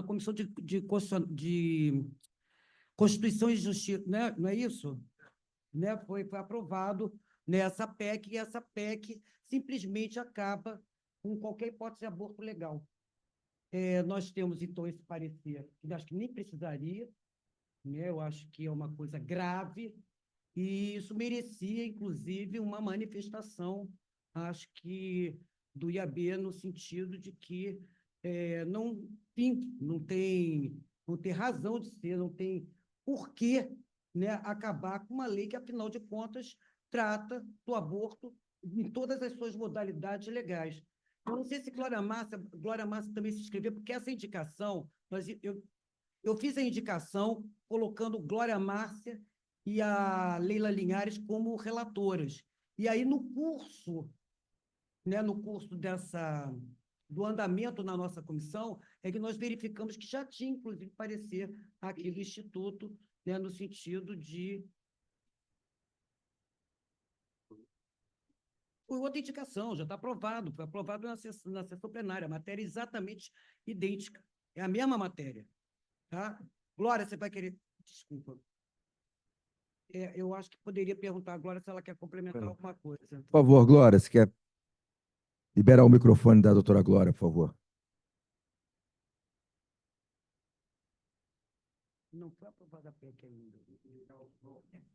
Comissão de Constituição e Justiça, né? Não é isso? Né? Foi aprovado nessa PEC, e essa PEC simplesmente acaba com qualquer hipótese de aborto legal. Nós temos, então, esse parecer, que acho que nem precisaria, né? Eu acho que é uma coisa grave, e isso merecia, inclusive, uma manifestação, acho que, do IAB, no sentido de que não tem razão de ser, não tem porquê, né, acabar com uma lei que, afinal de contas, trata do aborto em todas as suas modalidades legais. Eu não sei se Glória Márcia também se inscreveu, porque essa indicação, eu fiz a indicação colocando Glória Márcia e a Leila Linhares como relatoras. E aí, no curso, né, do andamento na nossa comissão, é que nós verificamos que já tinha, inclusive, parecer aqui do Instituto, né, no sentido de... Foi outra indicação, já está aprovado, foi aprovado na sessão plenária, a matéria é exatamente idêntica, é a mesma matéria. Tá? Glória, você vai querer... Desculpa. Eu acho que poderia perguntar a Glória se ela quer complementar alguma coisa. Por favor, Glória, você quer liberar o microfone da doutora Glória, por favor. Não foi aprovada a PEC ainda.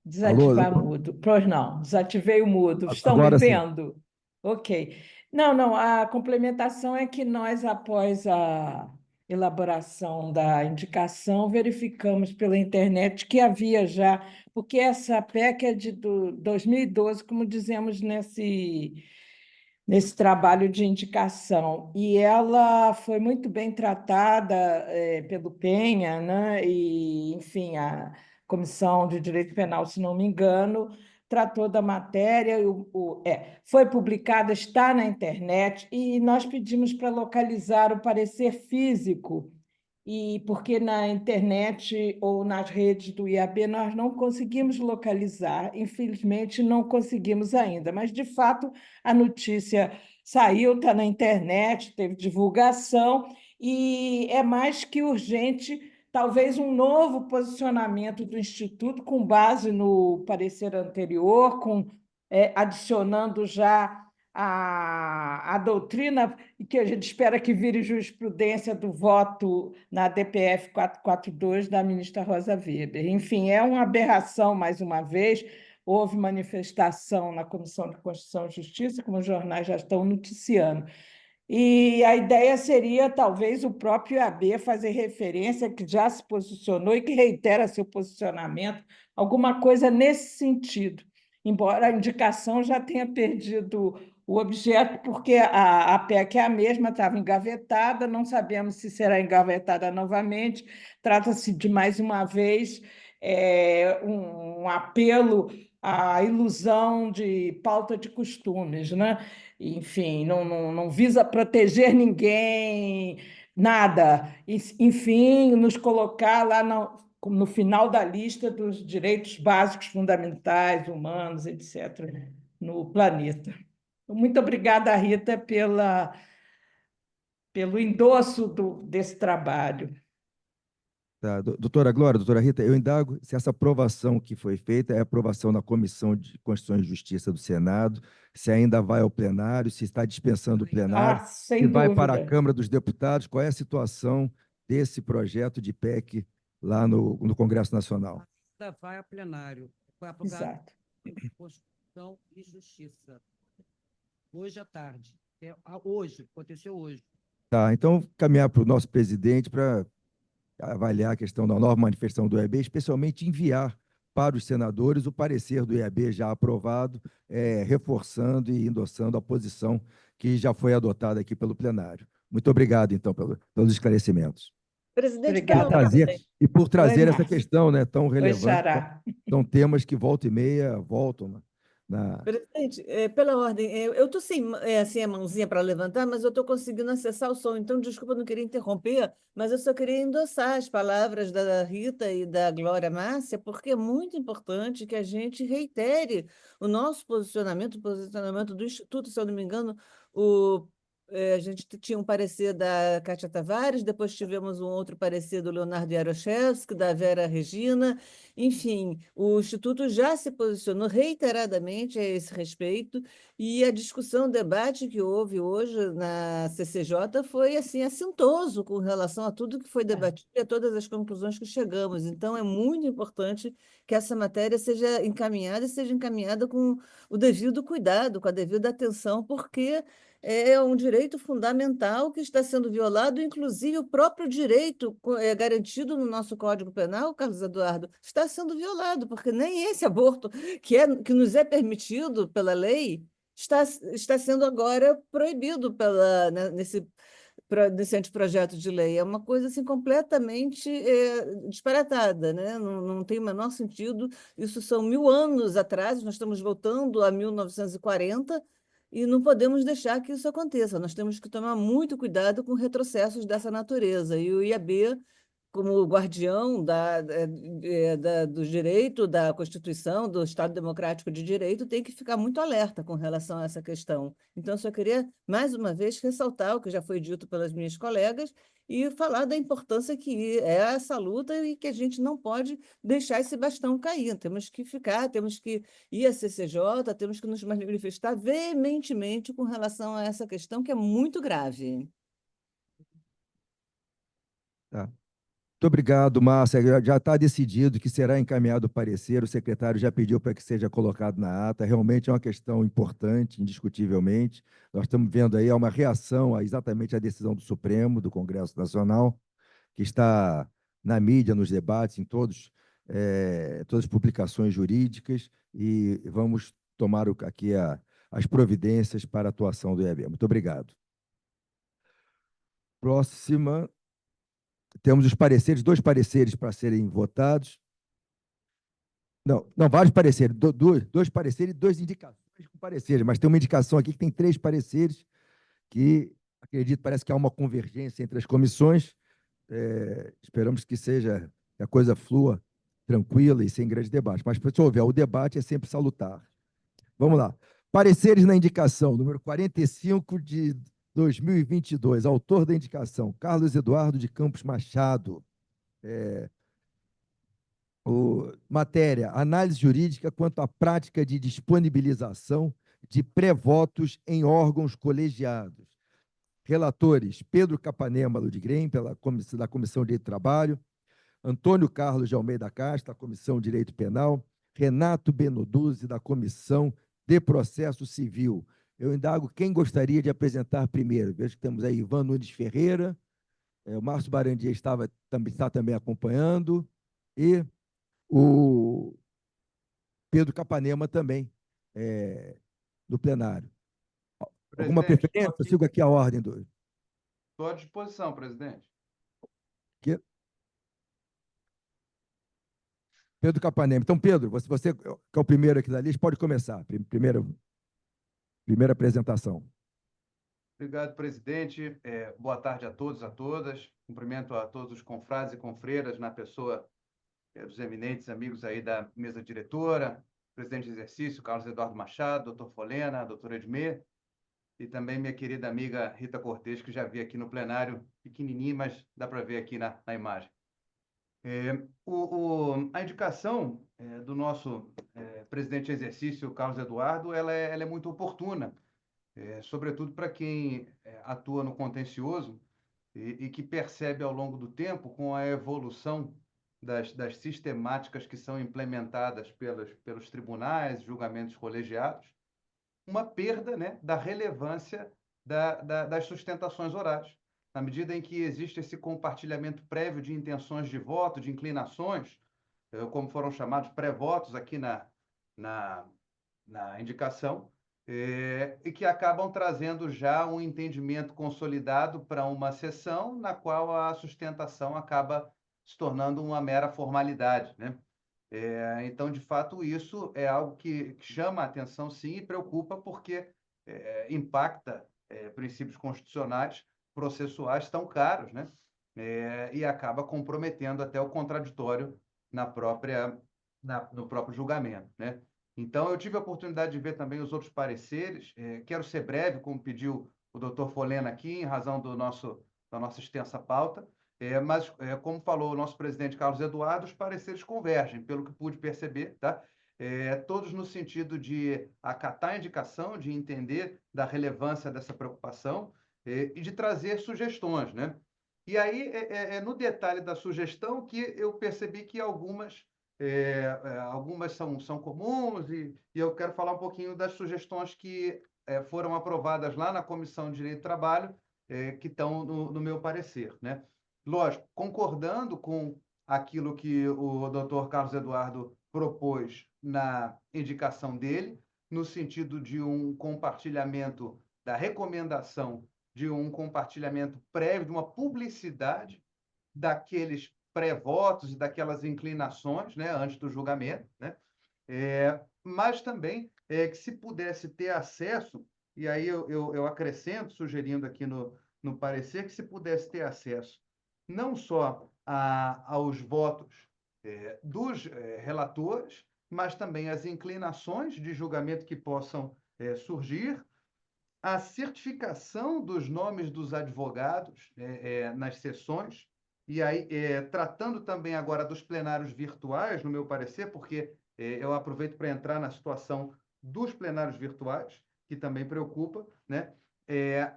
Desativar Alô? mudo. Pois não, desativei o mudo. Estão Agora me sim. vendo? Ok. Não, a complementação é que nós, após a elaboração da indicação, verificamos pela internet que havia já, porque essa PEC é de 2012, como dizemos nesse trabalho de indicação, e ela foi muito bem tratada pelo Penha, né? E, enfim, Comissão de Direito Penal, se não me engano, tratou da matéria, foi publicada, está na internet, e nós pedimos para localizar o parecer físico, e porque na internet ou nas redes do IAB nós não conseguimos localizar, infelizmente não conseguimos ainda, mas, de fato, a notícia saiu, está na internet, teve divulgação, e é mais que urgente talvez um novo posicionamento do Instituto com base no parecer anterior, adicionando já a doutrina, que a gente espera que vire jurisprudência do voto na DPF 442 da ministra Rosa Weber. Enfim, é uma aberração, mais uma vez. Houve manifestação na Comissão de Constituição e Justiça, como os jornais já estão noticiando. E a ideia seria, talvez, o próprio IAB fazer referência, que já se posicionou e que reitera seu posicionamento, alguma coisa nesse sentido, embora a indicação já tenha perdido o objeto, porque a PEC é a mesma, estava engavetada, não sabemos se será engavetada novamente. Trata-se de, mais uma vez, um apelo à ilusão de pauta de costumes, né? Enfim, não visa proteger ninguém, nada. Enfim, nos colocar lá no final da lista dos direitos básicos fundamentais, humanos, etc., no planeta. Muito obrigada, Rita, pelo endosso desse trabalho. Tá, doutora Glória, doutora Rita, eu indago se essa aprovação que foi feita é aprovação na Comissão de Constituição e Justiça do Senado, se ainda vai ao plenário, se está dispensando o plenário, sem se vai para a dúvida. Câmara dos Deputados, qual é a situação desse projeto de PEC lá no Congresso Nacional? Ainda vai a plenário. Foi aprovado Exato. em Constituição e Justiça. Hoje à tarde. Hoje, aconteceu hoje. Tá, então caminhar para o nosso presidente para avaliar a questão da nova manifestação do IAB, especialmente enviar para os senadores o parecer do IAB já aprovado, reforçando e endossando a posição que já foi adotada aqui pelo plenário. Muito obrigado, então, pelos esclarecimentos. Presidente, Obrigada, por trazer Oi, essa Márcia. questão, né, tão Oi, relevante. Xará. São temas que volta e meia voltam na... Presidente, pela ordem, eu estou sem assim, a mãozinha para levantar, mas eu estou conseguindo acessar o som, então desculpa, eu não queria interromper, mas eu só queria endossar as palavras da Rita e da Glória Márcia, porque é muito importante que a gente reitere o nosso posicionamento, o posicionamento do Instituto, se eu não me engano, a gente tinha um parecer da Kátia Tavares, depois tivemos um outro parecer do Leonardo Yaroshevsky, da Vera Regina. Enfim, o Instituto já se posicionou reiteradamente a esse respeito, e a discussão, o debate que houve hoje na CCJ foi assim, assintoso com relação a tudo que foi debatido e a todas as conclusões que chegamos. Então, é muito importante que essa matéria seja encaminhada e seja encaminhada com o devido cuidado, com a devida atenção, porque é um direito fundamental que está sendo violado, inclusive o próprio direito garantido no nosso Código Penal, Carlos Eduardo, está sendo violado, porque nem esse aborto que nos é permitido pela lei está sendo agora proibido nesse anteprojeto de lei. É uma coisa assim, completamente disparatada, né? Não tem o menor sentido. Isso são 1000 anos atrás, nós estamos voltando a 1940, e não podemos deixar que isso aconteça. Nós temos que tomar muito cuidado com retrocessos dessa natureza. E o IAB, como guardião do direito, da Constituição, do Estado Democrático de Direito, tem que ficar muito alerta com relação a essa questão. Então, eu só queria, mais uma vez, ressaltar o que já foi dito pelas minhas colegas e falar da importância que é essa luta e que a gente não pode deixar esse bastão cair. Temos que ficar, temos que ir à CCJ, temos que nos manifestar veementemente com relação a essa questão que é muito grave. Tá. Muito obrigado, Márcia. Já está decidido que será encaminhado o parecer, o secretário já pediu para que seja colocado na ata. Realmente é uma questão importante, indiscutivelmente. Nós estamos vendo aí uma reação exatamente à decisão do Supremo, do Congresso Nacional, que está na mídia, nos debates, em todas as publicações jurídicas, e vamos tomar aqui as providências para a atuação do IAB. Muito obrigado. Próxima. Temos os pareceres, 2 pareceres para serem votados. Não, não, vários pareceres, dois pareceres e duas indicações com pareceres, mas tem uma indicação aqui que tem 3 pareceres que, acredito, parece que há uma convergência entre as comissões. Esperamos que seja, que a coisa flua tranquila e sem grande debate. Mas, se houver o debate, é sempre salutar. Vamos lá. Pareceres na indicação, número 45 de 2022. Autor da indicação, Carlos Eduardo de Campos Machado. Matéria, análise jurídica quanto à prática de disponibilização de pré-votos em órgãos colegiados. Relatores, Pedro Capanema Ludgrem, da Comissão de Direito do Trabalho, Antônio Carlos de Almeida Castro, da Comissão de Direito Penal, Renato Benoduzzi, da Comissão de Processo Civil. Eu indago quem gostaria de apresentar primeiro. Vejo que temos aí Ivan Nunes Ferreira, o Márcio Barandier está também acompanhando, e o Pedro Capanema também, no plenário. Alguma Presidente, preferência? Eu sigo aqui a ordem do... estou à disposição, presidente. Aqui. Pedro Capanema. Então, Pedro, você que é o primeiro aqui da lista, pode começar. Primeira apresentação. Obrigado, presidente. Boa tarde a todos, a todas. Cumprimento a todos os confrades e confreiras na pessoa dos eminentes amigos aí da mesa diretora, presidente de exercício, Carlos Eduardo Machado, doutor Folena, doutor Edmê, e também minha querida amiga Rita Cortes, que já vi aqui no plenário, pequenininho, mas dá para ver aqui na imagem. A indicação do nosso presidente de exercício, Carlos Eduardo, ela é muito oportuna, sobretudo para quem atua no contencioso e que percebe ao longo do tempo, com a evolução das sistemáticas que são implementadas pelos tribunais, julgamentos colegiados, uma perda, né, da relevância das sustentações orais. Na medida em que existe esse compartilhamento prévio de intenções de voto, de inclinações, como foram chamados pré-votos aqui na indicação, e que acabam trazendo já um entendimento consolidado para uma sessão na qual a sustentação acaba se tornando uma mera formalidade, né? Então, de fato, isso é algo que chama a atenção, sim, e preocupa porque impacta princípios constitucionais, processuais tão caros, né? E acaba comprometendo até o contraditório no próprio julgamento, né? Então, eu tive a oportunidade de ver também os outros pareceres. Quero ser breve, como pediu o doutor Folena aqui, em razão da nossa extensa pauta. Mas, como falou o nosso presidente Carlos Eduardo, os pareceres convergem, pelo que pude perceber, tá? Todos no sentido de acatar a indicação, de entender da relevância dessa preocupação e de trazer sugestões, né? E aí, no detalhe da sugestão que eu percebi que algumas são comuns e eu quero falar um pouquinho das sugestões que foram aprovadas lá na Comissão de Direito do Trabalho, que estão no meu parecer, né? Lógico, concordando com aquilo que o doutor Carlos Eduardo propôs na indicação dele, no sentido de um compartilhamento da recomendação, de um compartilhamento prévio, de uma publicidade daqueles pré-votos e daquelas inclinações, né, antes do julgamento, né? Mas também que se pudesse ter acesso, e aí eu acrescento, sugerindo aqui no parecer, que se pudesse ter acesso não só aos votos dos relatores, mas também as inclinações de julgamento que possam surgir, a certificação dos nomes dos advogados nas sessões, e aí tratando também agora dos plenários virtuais, no meu parecer, porque eu aproveito para entrar na situação dos plenários virtuais, que também preocupa, né?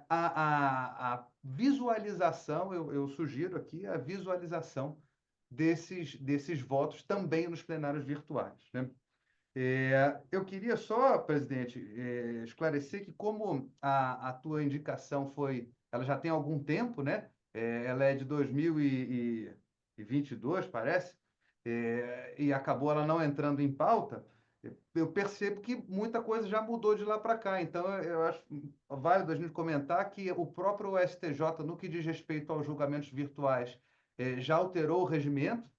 A visualização, eu sugiro aqui a visualização desses votos também nos plenários virtuais, né? Eu queria só, presidente, esclarecer que como a tua indicação ela já tem algum tempo, né? Ela é de 2022, parece, e acabou ela não entrando em pauta. Eu percebo que muita coisa já mudou de lá para cá. Então, eu acho válido a gente comentar que o próprio STJ, no que diz respeito aos julgamentos virtuais, já alterou o regimento,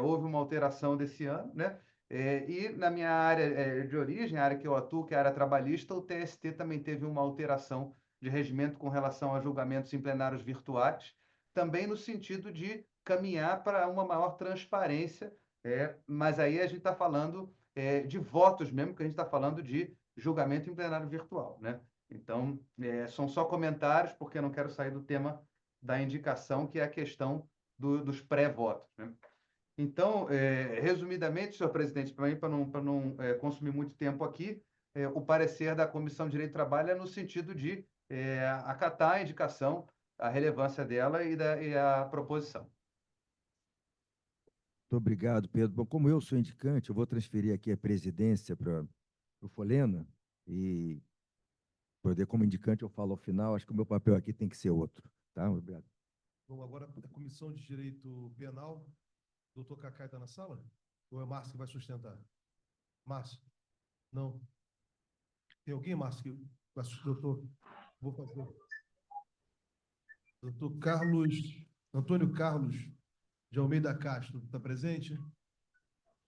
houve uma alteração desse ano, né? E na minha área de origem, a área que eu atuo, que é a área trabalhista, o TST também teve uma alteração de regimento com relação a julgamentos em plenários virtuais, também no sentido de caminhar para uma maior transparência, mas aí a gente está falando de votos mesmo, que a gente está falando de julgamento em plenário virtual, né? Então, são só comentários, porque eu não quero sair do tema da indicação, que é a questão dos pré-votos, né? Então, resumidamente, senhor presidente, para não consumir muito tempo aqui, o parecer da Comissão de Direito do Trabalho é no sentido de acatar a indicação, a relevância dela e a proposição. Muito obrigado, Pedro. Bom, como eu sou indicante, eu vou transferir aqui a presidência para o Folena e poder, como indicante, eu falo ao final. Acho que o meu papel aqui tem que ser outro. Tá? Obrigado. Bom, agora a Comissão de Direito Penal. Doutor Cacai está na sala? Ou é Márcio que vai sustentar? Márcio? Não. Tem alguém, Márcio, que vai sustentar? Doutor, vou fazer. Doutor Antônio Carlos de Almeida Castro, está presente?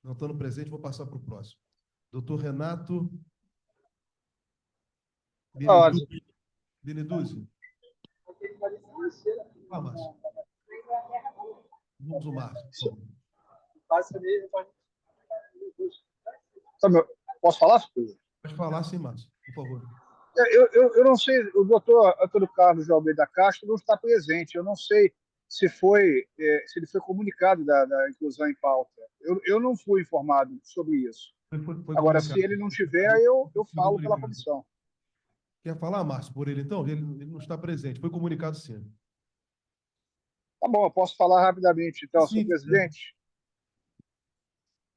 Não estando presente, vou passar para o próximo. Doutor Renato Beneduzzi. Márcio. Vamos ao Márcio, por favor. Posso falar? Pode falar, sim, Márcio, por favor. Eu não sei, o doutor Antônio Carlos de Almeida Castro não está presente. Eu não sei se ele foi comunicado da inclusão em pauta. Eu não fui informado sobre isso. Agora, se ele não tiver, eu falo pela comissão. Quer falar, Márcio, por ele, então? Ele não está presente. Foi comunicado, sim. Tá bom, eu posso falar rapidamente, então, sim, senhor presidente?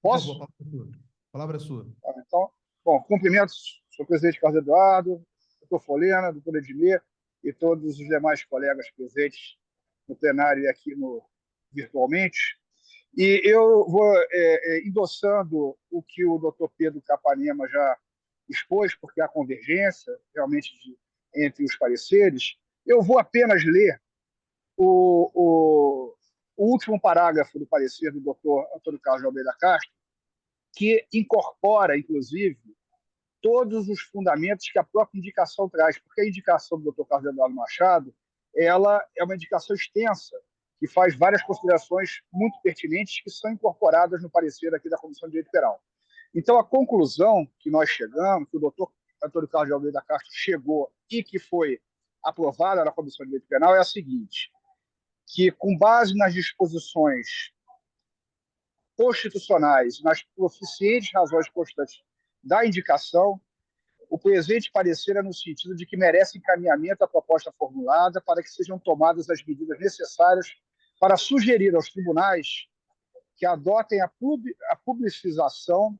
Posso? Por favor, a palavra é sua. Então, bom, cumprimentos, senhor presidente Carlos Eduardo, doutor Folena, doutor Edmir e todos os demais colegas presentes no plenário e aqui virtualmente. E eu vou endossando o que o doutor Pedro Capanema já expôs, porque há convergência realmente entre os pareceres. Eu vou apenas ler o último parágrafo do parecer do doutor Antônio Carlos de Almeida Castro, que incorpora, inclusive, todos os fundamentos que a própria indicação traz, porque a indicação do doutor Carlos Eduardo Machado ela é uma indicação extensa, que faz várias considerações muito pertinentes que são incorporadas no parecer aqui da Comissão de Direito Penal. Então, a conclusão que nós chegamos, que o doutor Antônio Carlos de Almeida Castro chegou e que foi aprovada na Comissão de Direito Penal é a seguinte, que, com base nas disposições constitucionais, nas proficientes razões constantes da indicação, o presente parecer é no sentido de que merece encaminhamento à proposta formulada para que sejam tomadas as medidas necessárias para sugerir aos tribunais que adotem a publicização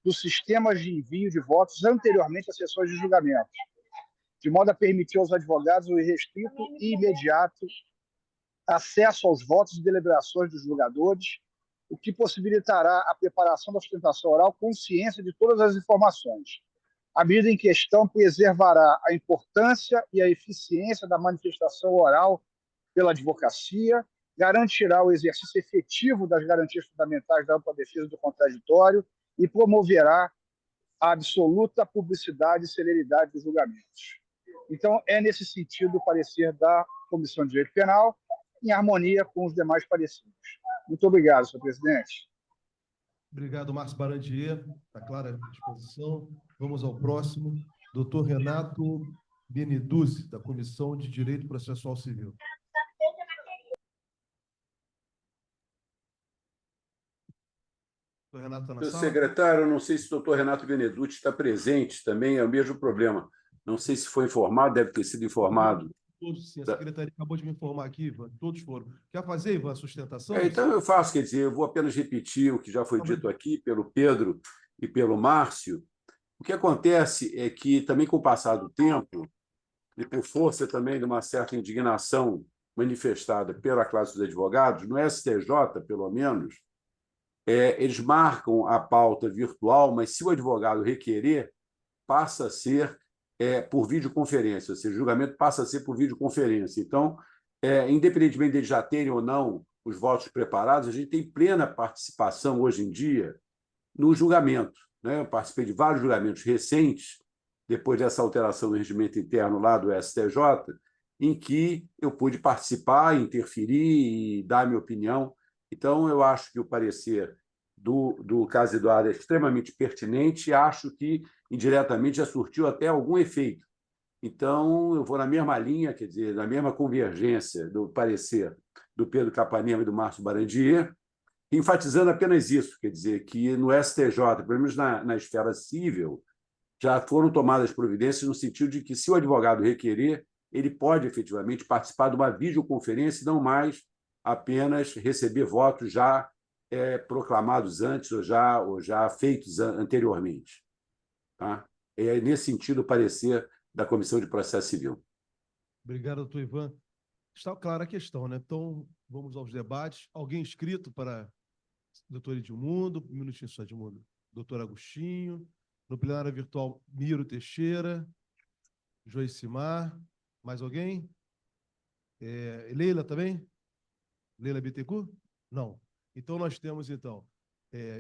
dos sistemas de envio de votos anteriormente às sessões de julgamento, de modo a permitir aos advogados o irrestrito e imediato acesso aos votos e deliberações dos julgadores, o que possibilitará a preparação da sustentação oral com ciência de todas as informações. A medida em questão preservará a importância e a eficiência da manifestação oral pela advocacia, garantirá o exercício efetivo das garantias fundamentais da ampla defesa do contraditório e promoverá a absoluta publicidade e celeridade dos julgamentos. Então, é nesse sentido o parecer da Comissão de Direito Penal, em harmonia com os demais pareceres. Muito obrigado, senhor presidente. Obrigado, Márcio Barandier. Está clara a disposição. Vamos ao próximo. Doutor Renato Beneduzzi, da Comissão de Direito Processual Civil. Doutor Renato está na Seu sala? secretário, não sei se o doutor Renato Beneduzzi está presente, também é o mesmo problema. Não sei se foi informado, deve ter sido informado. Todos, sim. A secretaria acabou de me informar aqui, Ivan. Todos foram. Quer fazer, Ivan, a sustentação? Então eu faço, quer dizer, eu vou apenas repetir o que já foi dito aqui pelo Pedro e pelo Márcio. O que acontece é que, também com o passar do tempo, e por força também de uma certa indignação manifestada pela classe dos advogados, no STJ, pelo menos, eles marcam a pauta virtual, mas se o advogado requerer, passa a ser por videoconferência, ou seja, o julgamento passa a ser por videoconferência. Então, independentemente de eles já terem ou não os votos preparados, a gente tem plena participação hoje em dia no julgamento, né? Eu participei de vários julgamentos recentes, depois dessa alteração do regimento interno lá do STJ, em que eu pude participar, interferir e dar minha opinião. Então, eu acho que o parecer do caso Eduardo é extremamente pertinente e acho que, indiretamente, já surtiu até algum efeito. Então, eu vou na mesma linha, quer dizer, na mesma convergência do parecer do Pedro Capanema e do Márcio Barandier, enfatizando apenas isso, quer dizer, que no STJ, pelo menos na esfera civil, já foram tomadas providências no sentido de que, se o advogado requerer, ele pode efetivamente participar de uma videoconferência e não mais apenas receber votos já proclamados antes ou já feitos anteriormente. Tá? É nesse sentido o parecer da Comissão de Processo Civil. Obrigado, doutor Ivan. Está clara a questão, né? Então, vamos aos debates. Alguém inscrito para doutor Edmundo? Um minutinho só, Edmundo. Doutor Agostinho. No plenário virtual, Miro Teixeira. Joicimar. Mais alguém? Leila também? Leila Bittencourt? Não. Então, nós temos,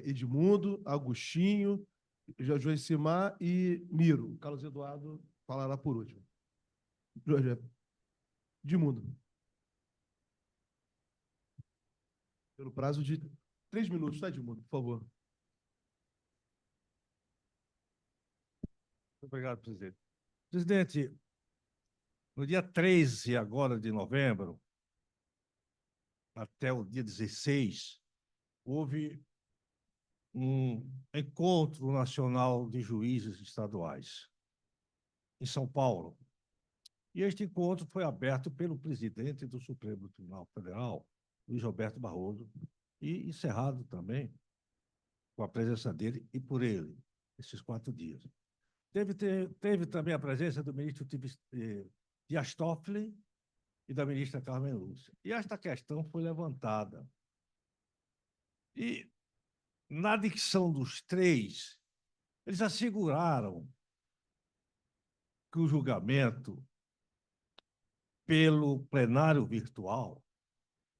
Edmundo, Agostinho, Joicimar e Miro. Carlos Eduardo falará por último. Edmundo. Pelo prazo de 3 minutos, tá, Edmundo? Por favor. Obrigado, presidente. Presidente, no dia 13 agora de novembro, até o dia 16, houve um encontro nacional de juízes estaduais em São Paulo. E este encontro foi aberto pelo presidente do Supremo Tribunal Federal, Luiz Roberto Barroso, e encerrado também com a presença dele e por ele, esses 4 dias. Teve também a presença do ministro Dias Toffoli e da ministra Carmen Lúcia. E esta questão foi levantada. E, na dicção dos 3, eles asseguraram que o julgamento pelo plenário virtual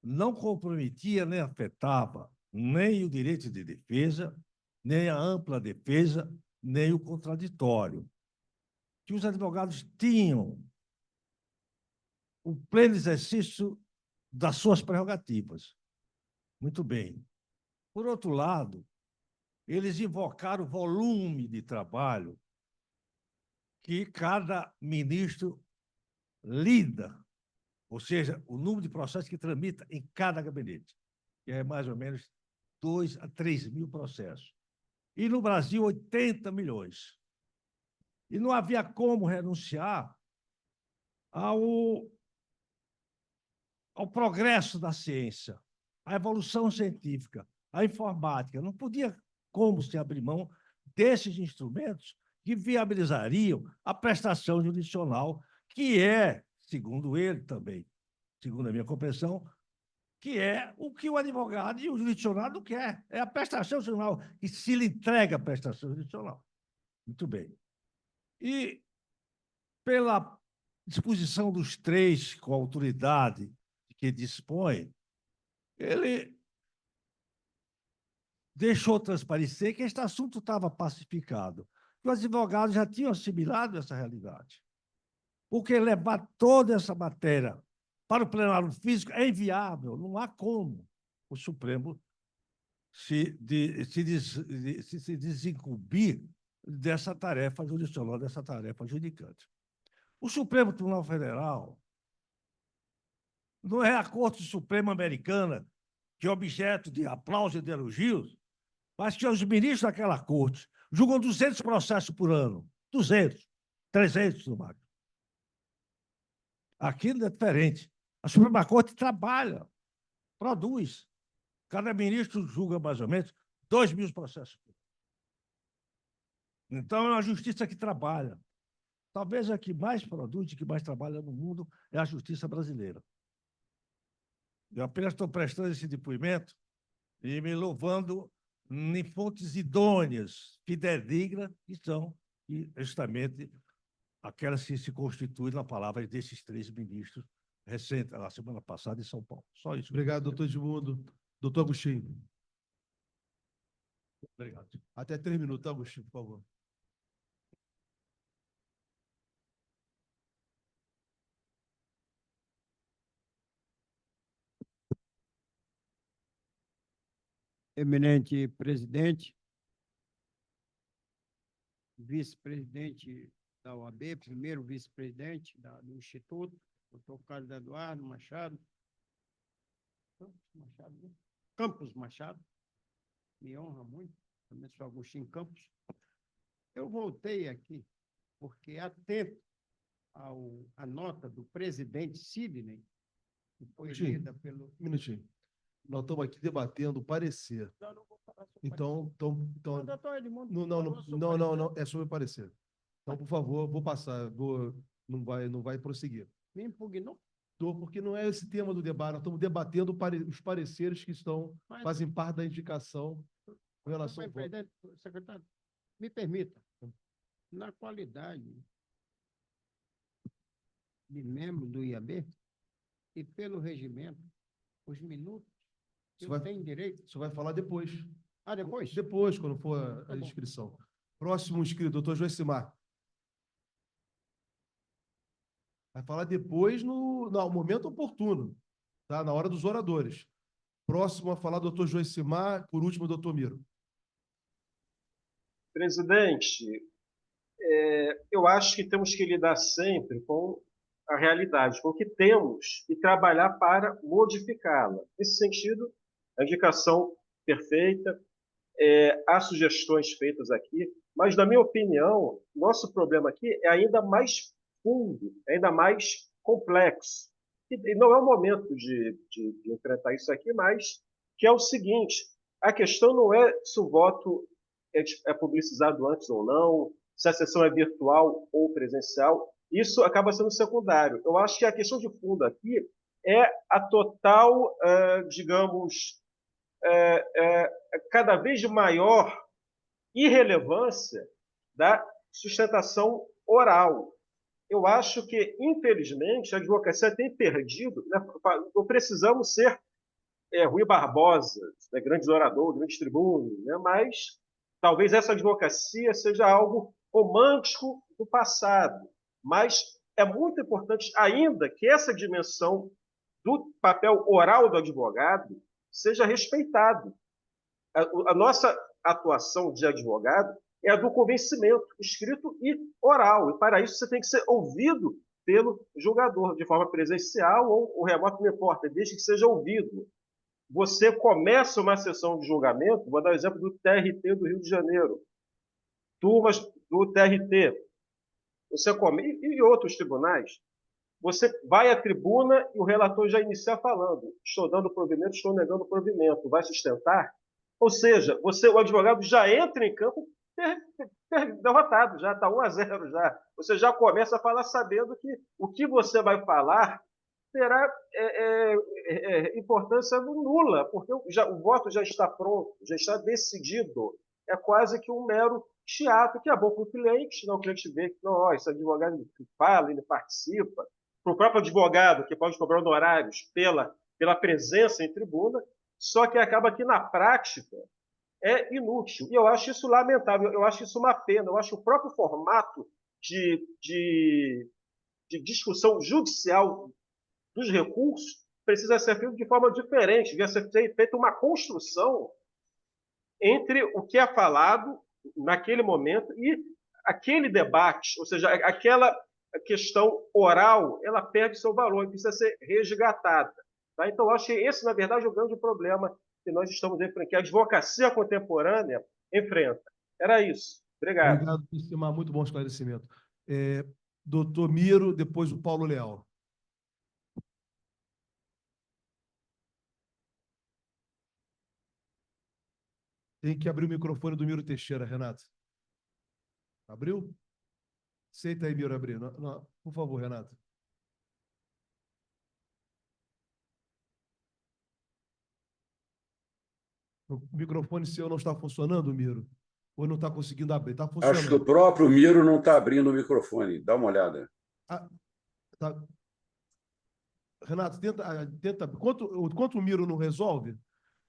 não comprometia nem afetava nem o direito de defesa, nem a ampla defesa, nem o contraditório. Que os advogados tinham o pleno exercício das suas prerrogativas. Muito bem. Por outro lado, eles invocaram o volume de trabalho que cada ministro lida, ou seja, o número de processos que tramita em cada gabinete, que é mais ou menos 2 a 3 mil processos. E no Brasil, 80 milhões. E não havia como renunciar ao progresso da ciência, à evolução científica, à informática. Não podia como se abrir mão desses instrumentos que viabilizariam a prestação jurisdicional, que é, segundo ele também, segundo a minha compreensão, que é o que o advogado e o jurisdicionado quer. É a prestação jurisdicional, que se lhe entrega a prestação jurisdicional. Muito bem. E, pela disposição dos 3, com a autoridade que dispõe, ele deixou transparecer que este assunto estava pacificado, que os advogados já tinham assimilado essa realidade. Porque levar toda essa matéria para o plenário físico é inviável, não há como o Supremo se desincumbir dessa tarefa jurisdicional, dessa tarefa judicante. O Supremo Tribunal Federal não é a Corte Suprema Americana, que é objeto de aplausos e de elogios, mas que os ministros daquela corte julgam 200 processos por ano. 200, 300 no máximo. Aqui não é diferente. A Suprema Corte trabalha, produz. Cada ministro julga mais ou menos 2.000 processos. Então, é uma justiça que trabalha. Talvez a que mais produz e que mais trabalha no mundo é a justiça brasileira. Eu apenas estou prestando esse depoimento e me louvando em fontes idôneas, fidedignas, que são justamente aquelas que se constituem na palavra desses 3 ministros recentes, na semana passada, em São Paulo. Só isso. Obrigado, doutor Edmundo. Doutor Agostinho. Obrigado. Até 3 minutos, tá, Agostinho, por favor. Eminente presidente, vice-presidente da OAB, primeiro vice-presidente do Instituto, doutor Carlos Eduardo Machado, Campos Machado, me honra muito, também sou Agostinho Campos. Eu voltei aqui porque, atento à nota do presidente Sidney, que foi lida pelo... Um minutinho. Nós estamos aqui debatendo o parecer. Então, não, é sobre o parecer. Então, por favor, vou passar, não vai prosseguir. Me impugnou? Porque não é esse tema do debate, nós estamos debatendo os pareceres que fazem parte da indicação com relação ao voto. Secretário, me permita, na qualidade de membro do IAB e pelo regimento, os minutos eu tenho direito. Você vai falar depois. Ah, depois? Depois, quando for a inscrição. Próximo inscrito, doutor Joicimar. Vai falar depois no momento oportuno, tá? Na hora dos oradores. Próximo a falar, doutor Joicimar. Por último, doutor Miro. Presidente, eu acho que temos que lidar sempre com a realidade, com o que temos e trabalhar para modificá-la. Nesse sentido, a indicação perfeita, há sugestões feitas aqui, mas, na minha opinião, nosso problema aqui é ainda mais fundo, ainda mais complexo. E não é o momento de enfrentar isso aqui, mas que é o seguinte, a questão não é se o voto é publicizado antes ou não, se a sessão é virtual ou presencial, isso acaba sendo secundário. Eu acho que a questão de fundo aqui é a total, digamos, cada vez maior irrelevância da sustentação oral. Eu acho que, infelizmente, a advocacia tem perdido, né? Não precisamos ser Rui Barbosa, né? Grandes oradores, grandes tribunos, né? Mas talvez essa advocacia seja algo romântico do passado. Mas é muito importante ainda que essa dimensão do papel oral do advogado seja respeitado. A nossa atuação de advogado é a do convencimento, escrito e oral. E, para isso, você tem que ser ouvido pelo julgador, de forma presencial ou remota, não importa, desde que seja ouvido. Você começa uma sessão de julgamento, vou dar o exemplo do TRT do Rio de Janeiro, turmas do TRT, e outros tribunais, você vai à tribuna e o relator já inicia falando, estou dando provimento, estou negando provimento, vai sustentar? Ou seja, o advogado já entra em campo derrotado, já está 1-0 já. Você já começa a falar sabendo que o que você vai falar terá importância nula, porque o voto já está pronto, já está decidido. É quase que um mero teatro, que é bom para o cliente, não, o cliente vê que não, esse advogado fala, ele participa. Para o próprio advogado, que pode cobrar honorários pela presença em tribuna, só que acaba que, na prática, é inútil. E eu acho isso lamentável, eu acho isso uma pena. Eu acho que o próprio formato de discussão judicial dos recursos precisa ser feito de forma diferente, devia ser feita uma construção entre o que é falado naquele momento e aquele debate, ou seja, aquela questão oral, ela perde seu valor e precisa ser resgatada. Tá? Então, eu acho que esse, na verdade, é o grande problema que nós estamos enfrentando, que a advocacia contemporânea enfrenta. Era isso. Obrigado. Obrigado, Joicimar. Muito bom esclarecimento. Doutor Miro, depois o Paulo Leal. Tem que abrir o microfone do Miro Teixeira, Renato. Abriu? Aceita aí, Miro, abrir. Não, por favor, Renato. O microfone seu não está funcionando, Miro? Ou não está conseguindo abrir? Está funcionando. Acho que o próprio Miro não está abrindo o microfone. Dá uma olhada. Tá. Renato, tenta. Enquanto o Miro não resolve,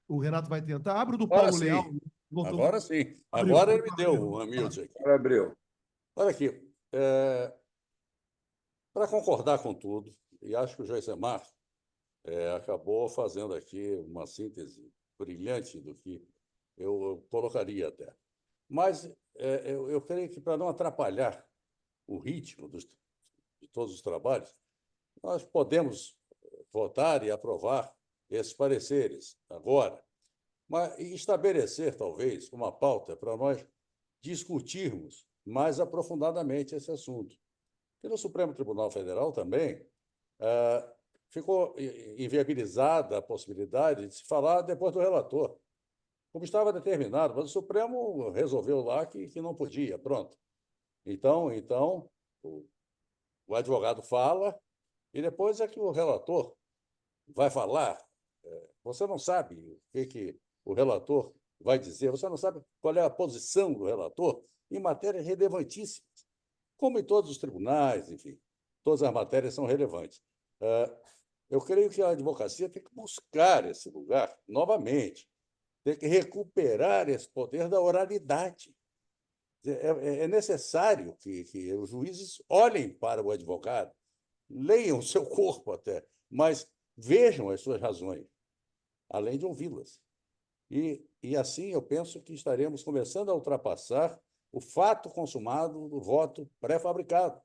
o Renato vai tentar. Abre o do Paulo Leal. Voltou. sim. Abriu. Agora ele me deu um humilde aqui. Abreu. Olha aqui, para concordar com tudo, e acho que o Joisemar acabou fazendo aqui uma síntese brilhante do que eu colocaria até. Mas eu creio que, para não atrapalhar o ritmo de todos os trabalhos, nós podemos votar e aprovar esses pareceres agora, mas estabelecer, talvez, uma pauta para nós discutirmos mais aprofundadamente esse assunto. E no Supremo Tribunal Federal também ficou inviabilizada a possibilidade de se falar depois do relator, como estava determinado, mas o Supremo resolveu lá que não podia, pronto. Então o advogado fala e depois é que o relator vai falar. Você não sabe o que o relator vai dizer, você não sabe qual é a posição do relator em matérias relevantíssimas, como em todos os tribunais, enfim, todas as matérias são relevantes. Eu creio que a advocacia tem que buscar esse lugar novamente, tem que recuperar esse poder da oralidade. É necessário que os juízes olhem para o advogado, leiam o seu corpo até, mas vejam as suas razões, além de ouvi-las. E assim eu penso que estaremos começando a ultrapassar o fato consumado do voto pré-fabricado.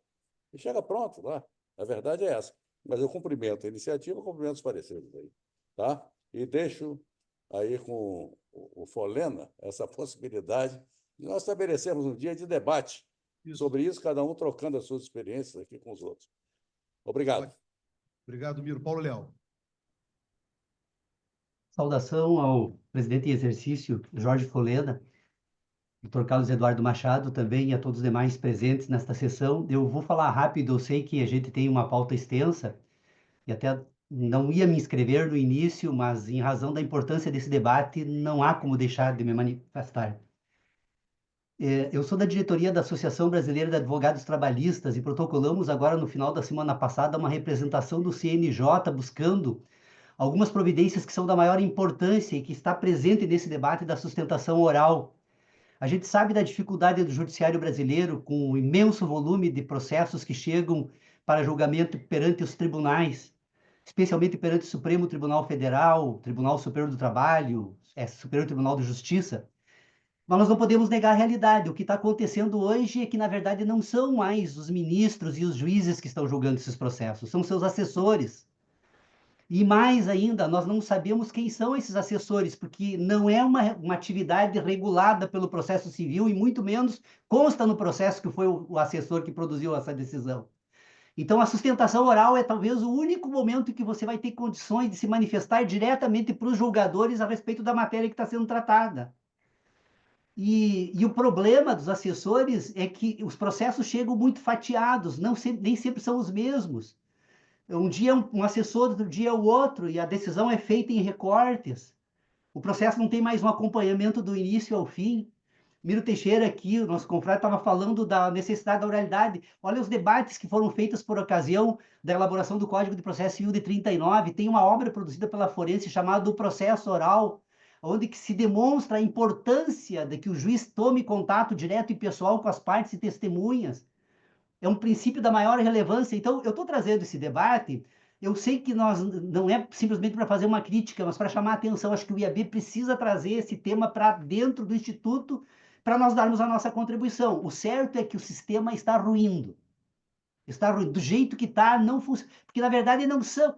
E chega pronto lá. A verdade é essa. Mas eu cumprimento a iniciativa, cumprimento os pareceres aí. Tá? E deixo aí com o Folena essa possibilidade de nós estabelecermos um dia de debate sobre isso, cada um trocando as suas experiências aqui com os outros. Obrigado. Obrigado, Miro. Paulo Leal. Saudação ao presidente em exercício, Jorge Folena, Dr. Carlos Eduardo Machado também e a todos os demais presentes nesta sessão. Eu vou falar rápido, eu sei que a gente tem uma pauta extensa e até não ia me inscrever no início, mas em razão da importância desse debate, não há como deixar de me manifestar. Eu sou da diretoria da Associação Brasileira de Advogados Trabalhistas e protocolamos agora no final da semana passada uma representação do CNJ buscando algumas providências que são da maior importância e que está presente nesse debate da sustentação oral. A gente sabe da dificuldade do judiciário brasileiro com o imenso volume de processos que chegam para julgamento perante os tribunais, especialmente perante o Supremo Tribunal Federal, Tribunal Superior do Trabalho, Superior Tribunal de Justiça. Mas nós não podemos negar a realidade. O que está acontecendo hoje é que, na verdade, não são mais os ministros e os juízes que estão julgando esses processos, são seus assessores. E mais ainda, nós não sabemos quem são esses assessores, porque não é uma atividade regulada pelo processo civil e muito menos consta no processo que foi o assessor que produziu essa decisão. Então, a sustentação oral é talvez o único momento em que você vai ter condições de se manifestar diretamente para os julgadores a respeito da matéria que está sendo tratada. E o problema dos assessores é que os processos chegam muito fatiados, nem sempre são os mesmos. Um dia um assessor, outro dia o outro, e a decisão é feita em recortes. O processo não tem mais um acompanhamento do início ao fim. Miro Teixeira aqui, o nosso confrade, estava falando da necessidade da oralidade. Olha os debates que foram feitos por ocasião da elaboração do Código de Processo Civil de 39. Tem uma obra produzida pela Forense chamada O Processo Oral, onde que se demonstra a importância de que o juiz tome contato direto e pessoal com as partes e testemunhas. É um princípio da maior relevância. Então, eu estou trazendo esse debate, eu sei que nós não é simplesmente para fazer uma crítica, mas para chamar a atenção. Acho que o IAB precisa trazer esse tema para dentro do Instituto para nós darmos a nossa contribuição. O certo é que o sistema está ruindo. Está ruindo. Do jeito que está, não funciona. Porque, na verdade, não são...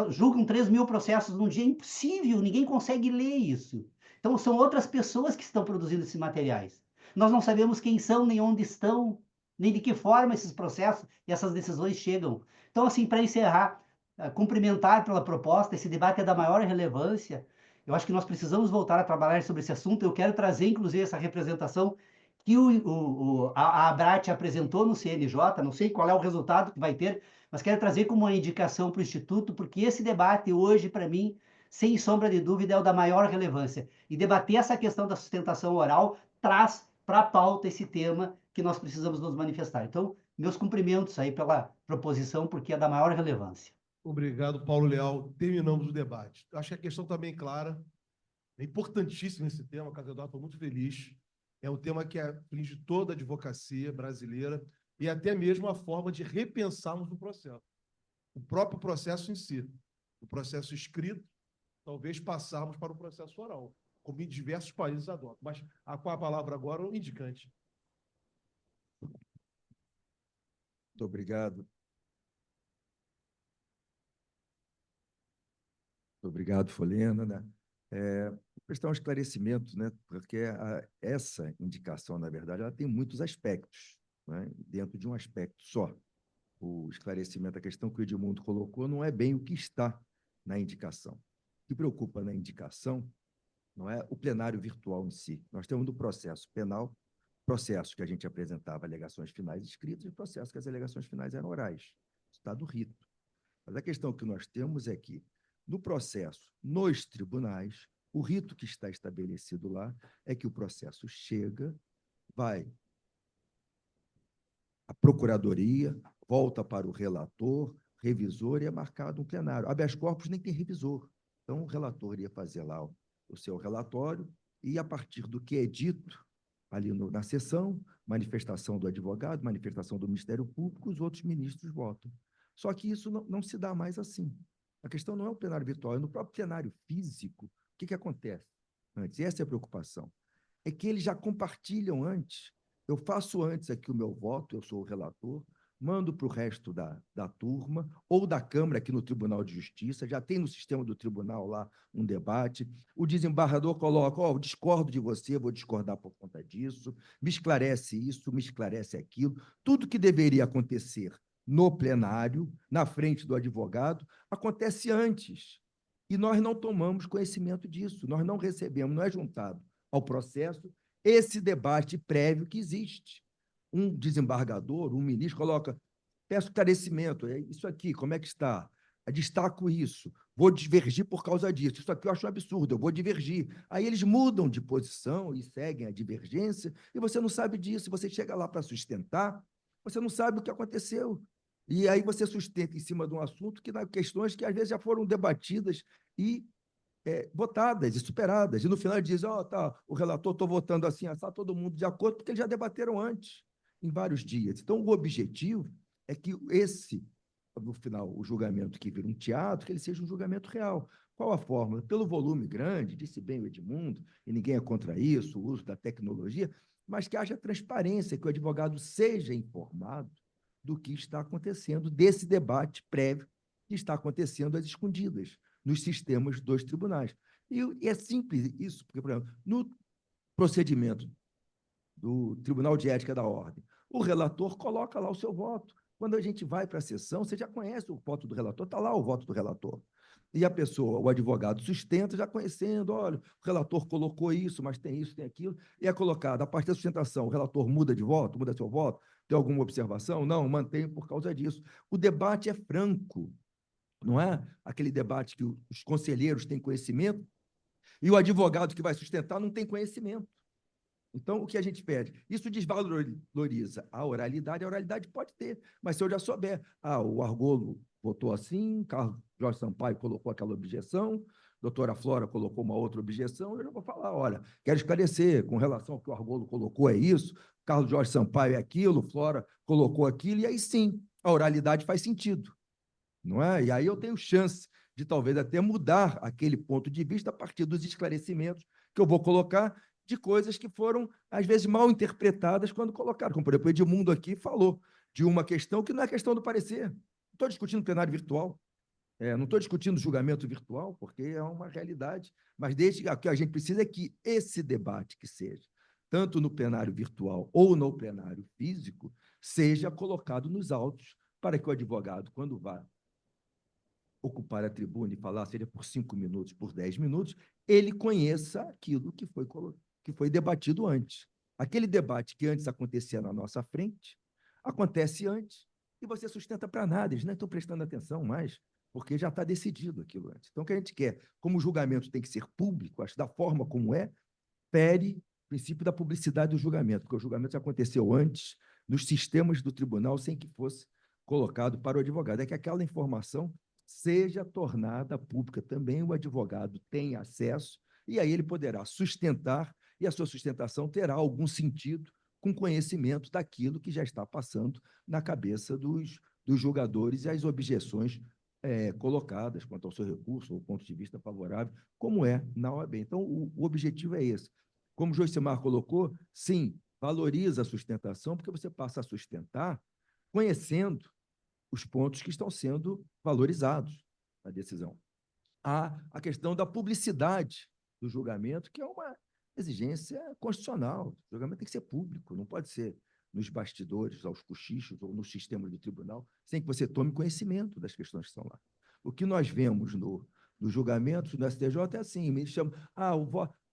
julgam 3.000 processos num dia, é impossível, ninguém consegue ler isso. Então, são outras pessoas que estão produzindo esses materiais. Nós não sabemos quem são, nem onde estão, nem de que forma esses processos e essas decisões chegam. Então, assim, para encerrar, cumprimentar pela proposta, esse debate é da maior relevância. Eu acho que nós precisamos voltar a trabalhar sobre esse assunto. Eu quero trazer, inclusive, essa representação que a ABRAT apresentou no CNJ, não sei qual é o resultado que vai ter, mas quero trazer como uma indicação para o Instituto, porque esse debate hoje, para mim, sem sombra de dúvida, é o da maior relevância. E debater essa questão da sustentação oral traz para a pauta esse tema que nós precisamos nos manifestar. Então, meus cumprimentos aí pela proposição, porque é da maior relevância. Obrigado, Paulo Leal. Terminamos o debate. Acho que a questão está bem clara. É importantíssimo esse tema, Carlos Eduardo, estou muito feliz. É um tema que aflige toda a advocacia brasileira e até mesmo a forma de repensarmos o processo. O próprio processo em si. O processo escrito, talvez passarmos para o processo oral, como em diversos países adotam. Mas com a palavra agora, o indicante. Muito obrigado. Muito obrigado, Folena, né? Prestar um esclarecimento, né? Porque essa indicação, na verdade, ela tem muitos aspectos, né? Dentro de um aspecto só. O esclarecimento da questão que o Edmundo colocou não é bem o que está na indicação. O que preocupa na indicação não é o plenário virtual em si. Nós temos no processo penal, processo que a gente apresentava alegações finais escritas e processo que as alegações finais eram orais. Isso está do rito. Mas a questão que nós temos é que, no processo, nos tribunais, o rito que está estabelecido lá é que o processo chega, vai à procuradoria, volta para o relator, revisor, e é marcado um plenário. Habeas corpus nem tem revisor. Então, o relator ia fazer lá o seu relatório e, a partir do que é dito ali na sessão, manifestação do advogado, manifestação do Ministério Público, os outros ministros votam. Só que isso não se dá mais assim. A questão não é o plenário virtual, é no próprio plenário físico. O que acontece antes? E essa é a preocupação. É que eles já compartilham antes. Eu faço antes aqui o meu voto, eu sou o relator, mando para o resto da turma, ou da Câmara aqui no Tribunal de Justiça, já tem no sistema do tribunal lá um debate, o desembargador coloca, discordo de você, vou discordar por conta disso, me esclarece isso, me esclarece aquilo, tudo que deveria acontecer no plenário, na frente do advogado, acontece antes, e nós não tomamos conhecimento disso, nós não recebemos, não é juntado ao processo esse debate prévio que existe. Um desembargador, um ministro, coloca, peço esclarecimento, isso aqui, como é que está? Destaco isso, vou divergir por causa disso, isso aqui eu acho um absurdo, eu vou divergir. Aí eles mudam de posição e seguem a divergência, e você não sabe disso, você chega lá para sustentar, você não sabe o que aconteceu. E aí você sustenta em cima de um assunto que questões que às vezes já foram debatidas e votadas e superadas. E no final diz, o relator, estou votando assim, está todo mundo de acordo, porque eles já debateram antes, em vários dias. Então, o objetivo é que no final, o julgamento que vira um teatro, que ele seja um julgamento real. Qual a fórmula? Pelo volume grande, disse bem o Edmundo, e ninguém é contra isso, o uso da tecnologia, mas que haja transparência, que o advogado seja informado do que está acontecendo, desse debate prévio que está acontecendo às escondidas, nos sistemas dos tribunais. E é simples isso, porque, por exemplo, no procedimento do Tribunal de Ética da Ordem, o relator coloca lá o seu voto. Quando a gente vai para a sessão, você já conhece o voto do relator, está lá o voto do relator. E a pessoa, o advogado, sustenta, já conhecendo, olha, o relator colocou isso, mas tem isso, tem aquilo, e é colocado, a partir da sustentação, o relator muda de voto, muda seu voto, tem alguma observação? Não, mantém por causa disso. O debate é franco, não é aquele debate que os conselheiros têm conhecimento e o advogado que vai sustentar não tem conhecimento. Então, o que a gente pede? Isso desvaloriza a oralidade pode ter, mas se eu já souber, o Argolo votou assim, Carlos Jorge Sampaio colocou aquela objeção, doutora Flora colocou uma outra objeção, eu já vou falar, olha, quero esclarecer, com relação ao que o Argolo colocou é isso, Carlos Jorge Sampaio é aquilo, Flora colocou aquilo, e aí sim, a oralidade faz sentido, não é? E aí eu tenho chance de talvez até mudar aquele ponto de vista a partir dos esclarecimentos que eu vou colocar de coisas que foram, às vezes, mal interpretadas quando colocaram. Como, por exemplo, o Edmundo aqui falou de uma questão que não é questão do parecer. Não estou discutindo plenário virtual, não estou discutindo julgamento virtual, porque é uma realidade, mas desde que a gente precisa é que esse debate que seja, tanto no plenário virtual ou no plenário físico, seja colocado nos autos, para que o advogado, quando vá ocupar a tribuna e falar, seja por 5 minutos, por 10 minutos, ele conheça aquilo que foi debatido antes. Aquele debate que antes acontecia na nossa frente, acontece antes, e você sustenta para nada, eles não estão prestando atenção mais, porque já está decidido aquilo antes. Então, o que a gente quer, como o julgamento tem que ser público, acho da forma como fere o princípio da publicidade do julgamento, porque o julgamento já aconteceu antes, nos sistemas do tribunal, sem que fosse colocado para o advogado. É que aquela informação seja tornada pública também, o advogado tem acesso e aí ele poderá sustentar, e a sua sustentação terá algum sentido com conhecimento daquilo que já está passando na cabeça dos julgadores e as objeções colocadas quanto ao seu recurso, ou ponto de vista favorável, como é na OAB. Então, o objetivo é esse. Como o Joicemar colocou, sim, valoriza a sustentação, porque você passa a sustentar conhecendo os pontos que estão sendo valorizados na decisão. Há a questão da publicidade do julgamento, que é uma exigência constitucional. O julgamento tem que ser público, não pode ser nos bastidores, aos cochichos ou no sistema do tribunal, sem que você tome conhecimento das questões que estão lá. O que nós vemos no julgamento do STJ é assim, me chamam,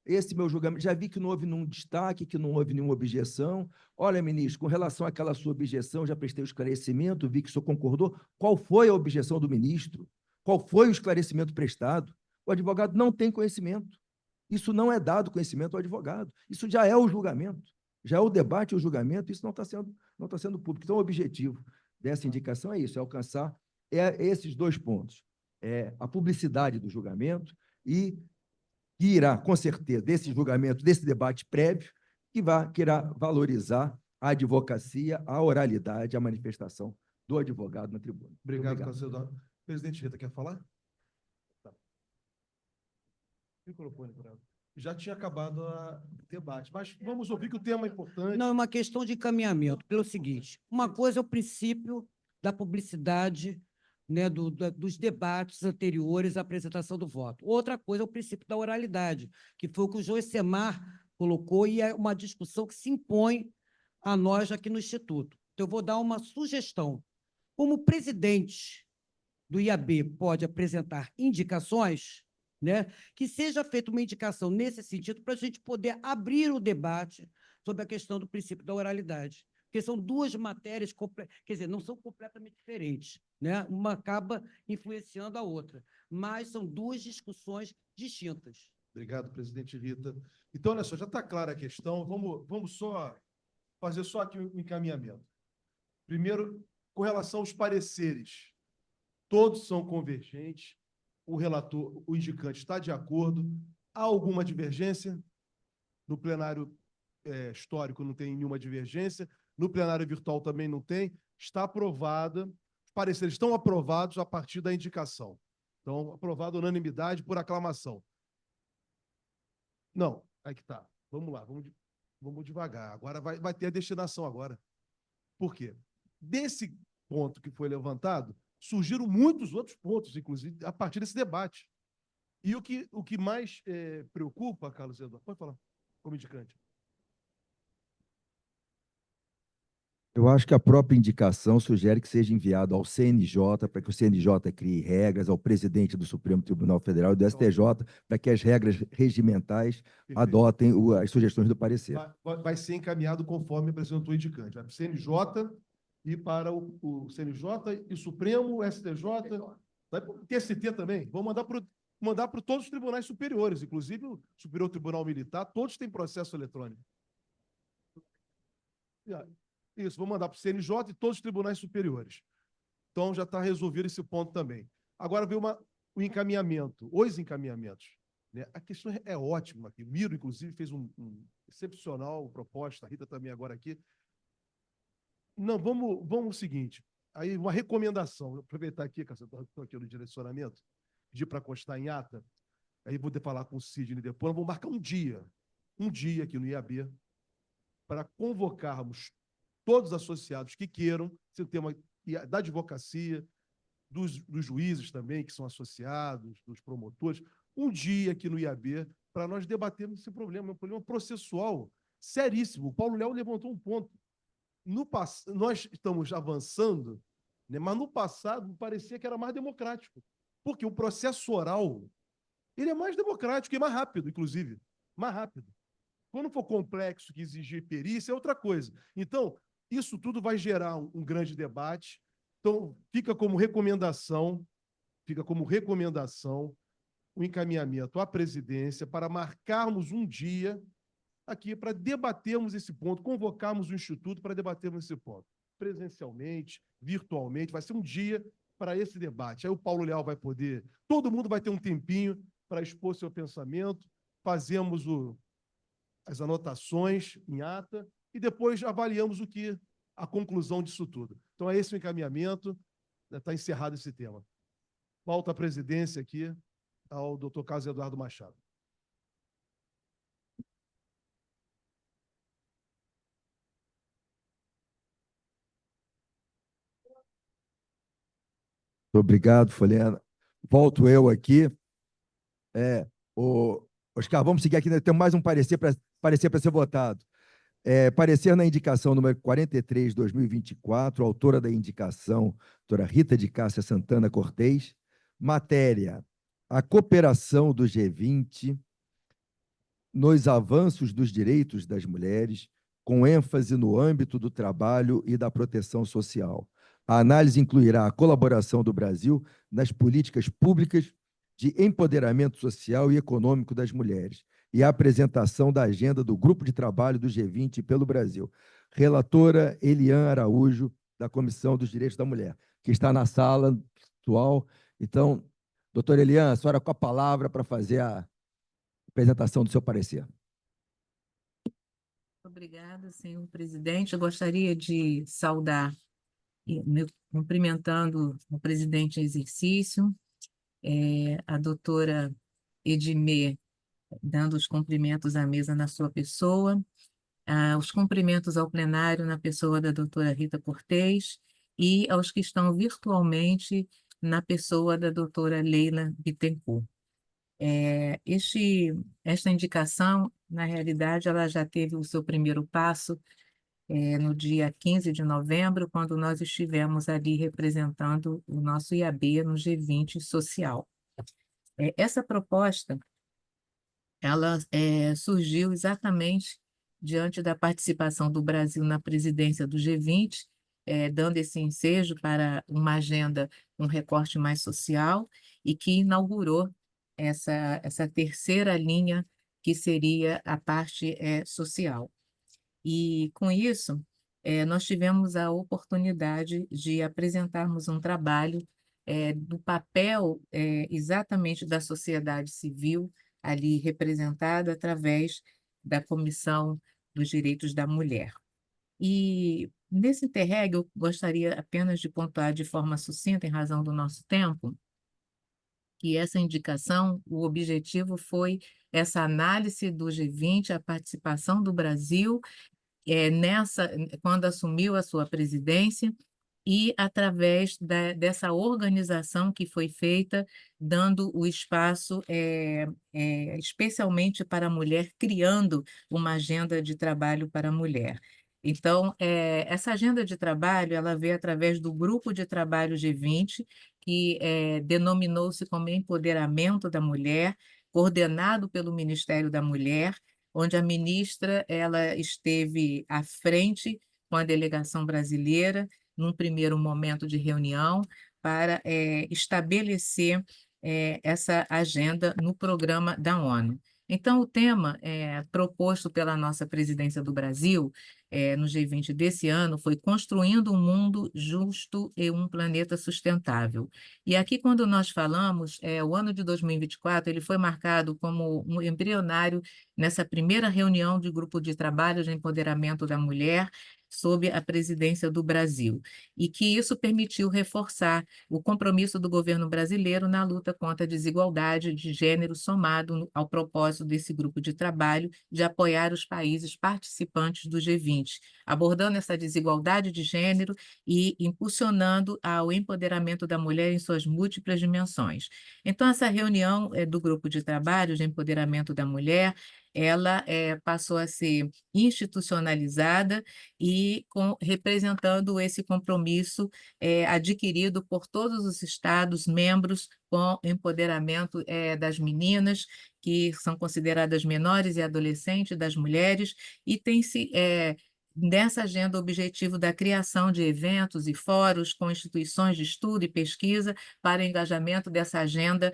esse meu julgamento, já vi que não houve nenhum destaque, que não houve nenhuma objeção. Olha, ministro, com relação àquela sua objeção, já prestei o esclarecimento, vi que o senhor concordou. Qual foi a objeção do ministro? Qual foi o esclarecimento prestado? O advogado não tem conhecimento. Isso não é dado conhecimento ao advogado. Isso já é o julgamento. Já é o debate e o julgamento, isso não está sendo público. Então, o objetivo dessa indicação é isso, é alcançar esses dois pontos. A publicidade do julgamento e que irá, com certeza, desse julgamento, desse debate prévio, que irá valorizar a advocacia, a oralidade, a manifestação do advogado na tribuna. Obrigado, conselheiro. Presidente Rita, quer falar? Tá. Microfone para ela. Já tinha acabado o debate, mas vamos ouvir que o tema é importante. Não, é uma questão de encaminhamento, pelo seguinte, uma coisa é o princípio da publicidade, né, dos debates anteriores à apresentação do voto. Outra coisa é o princípio da oralidade, que foi o que o Joicemar colocou, e é uma discussão que se impõe a nós aqui no Instituto. Então, eu vou dar uma sugestão. Como o presidente do IAB pode apresentar indicações, né, que seja feita uma indicação nesse sentido para a gente poder abrir o debate sobre a questão do princípio da oralidade. Porque são duas matérias, quer dizer, não são completamente diferentes, né? Uma acaba influenciando a outra, mas são duas discussões distintas. Obrigado, presidente Rita. Então, olha só, já está clara a questão, vamos só fazer só aqui um encaminhamento. Primeiro, com relação aos pareceres, todos são convergentes, o relator, o indicante está de acordo, há alguma divergência? No plenário histórico não tem nenhuma divergência, no plenário virtual também não tem, está aprovada, os pareceres estão aprovados a partir da indicação. Então, aprovado unanimidade por aclamação. Não, aí que está. Vamos lá, vamos devagar. Agora vai ter a destinação agora. Por quê? Desse ponto que foi levantado, surgiram muitos outros pontos, inclusive, a partir desse debate. E o que mais preocupa, Carlos Eduardo, pode falar, como indicante. Eu acho que a própria indicação sugere que seja enviado ao CNJ, para que o CNJ crie regras, ao presidente do Supremo Tribunal Federal e do STJ, para que as regras regimentais adotem as sugestões do parecer. Vai ser encaminhado conforme apresentou o indicante. Vai para o CNJ e para o CNJ e Supremo, STJ, vai para o TST também. Vamos mandar para todos os tribunais superiores, inclusive o Superior Tribunal Militar, todos têm processo eletrônico. Isso, vou mandar para o CNJ e todos os tribunais superiores. Então, já está resolvido esse ponto também. Agora vem o encaminhamento, os encaminhamentos. Né? A questão é ótima aqui. O Miro, inclusive, fez um excepcional proposta, a Rita também agora aqui. Não, vamos o seguinte, aí uma recomendação, vou aproveitar aqui, que eu estou aqui no direcionamento, pedir para constar em ata, aí vou falar com o Sidney depois, vamos marcar um dia aqui no IAB, para convocarmos todos os associados que queiram, se tem uma da advocacia, dos juízes também, que são associados, dos promotores, um dia aqui no IAB, para nós debatermos esse problema, um problema processual seríssimo. O Paulo Léo levantou um ponto. Nós estamos avançando, né, mas no passado parecia que era mais democrático, porque o processo oral ele é mais democrático e mais rápido, inclusive, mais rápido. Quando for complexo, que exigir perícia, é outra coisa. Então, isso tudo vai gerar um grande debate. Então, fica como recomendação o encaminhamento à presidência para marcarmos um dia aqui para debatermos esse ponto, convocarmos o Instituto para debatermos esse ponto, presencialmente, virtualmente, vai ser um dia para esse debate. Aí o Paulo Leal vai poder, todo mundo vai ter um tempinho para expor seu pensamento fazemos as anotações em ata e depois avaliamos a conclusão disso tudo. Então, é esse o encaminhamento, está encerrado esse tema. Volta a presidência aqui ao doutor Carlos Eduardo Machado. Obrigado, Folena. Volto eu aqui. Oscar, vamos seguir aqui, né? Temos mais um parecer para ser votado. Parecer na indicação número 43, 2024, autora da indicação, doutora Rita de Cássia Santana Cortez. Matéria: a cooperação do G20 nos avanços dos direitos das mulheres, com ênfase no âmbito do trabalho e da proteção social. A análise incluirá a colaboração do Brasil nas políticas públicas de empoderamento social e econômico das mulheres e a apresentação da agenda do Grupo de Trabalho do G20 pelo Brasil. Relatora Eliane Araújo, da Comissão dos Direitos da Mulher, que está na sala atual. Então, doutora Eliane, a senhora com a palavra para fazer a apresentação do seu parecer. Obrigada, senhor presidente. Eu gostaria de saudar, cumprimentando o presidente em exercício, a doutora Edimê, dando os cumprimentos à mesa na sua pessoa, os cumprimentos ao plenário na pessoa da doutora Rita Cortez e aos que estão virtualmente na pessoa da doutora Leila Bittencourt. Esta indicação, na realidade, ela já teve o seu primeiro passo no dia 15 de novembro, quando nós estivemos ali representando o nosso IAB no G20 Social. Essa proposta, ela surgiu exatamente diante da participação do Brasil na presidência do G20, dando esse ensejo para uma agenda, um recorte mais social, e que inaugurou essa terceira linha, que seria a parte social. E, com isso, nós tivemos a oportunidade de apresentarmos um trabalho do papel exatamente da sociedade civil, ali representada através da Comissão dos Direitos da Mulher. E, nesse interregno, eu gostaria apenas de pontuar de forma sucinta, em razão do nosso tempo, que essa indicação, o objetivo foi essa análise do G20, a participação do Brasil quando assumiu a sua presidência, e através dessa organização que foi feita, dando o espaço especialmente para a mulher, criando uma agenda de trabalho para a mulher. Então, essa agenda de trabalho, ela veio através do Grupo de Trabalho G20, que denominou-se como Empoderamento da Mulher, coordenado pelo Ministério da Mulher, onde a ministra ela esteve à frente com a delegação brasileira, num primeiro momento de reunião, para estabelecer essa agenda no programa da ONU. Então, o tema proposto pela nossa presidência do Brasil no G20 desse ano foi Construindo um Mundo Justo e um Planeta Sustentável. E aqui, quando nós falamos, o ano de 2024 ele foi marcado como um embrionário nessa primeira reunião de grupo de trabalho de empoderamento da mulher, sob a presidência do Brasil, e que isso permitiu reforçar o compromisso do governo brasileiro na luta contra a desigualdade de gênero, somado ao propósito desse grupo de trabalho de apoiar os países participantes do G20, abordando essa desigualdade de gênero e impulsionando ao empoderamento da mulher em suas múltiplas dimensões. Então, essa reunião do grupo de trabalho de empoderamento da mulher, ela passou a ser institucionalizada e representando esse compromisso adquirido por todos os estados membros com o empoderamento das meninas, que são consideradas menores e adolescentes, das mulheres, e tem-se nessa agenda o objetivo da criação de eventos e fóruns com instituições de estudo e pesquisa para o engajamento dessa agenda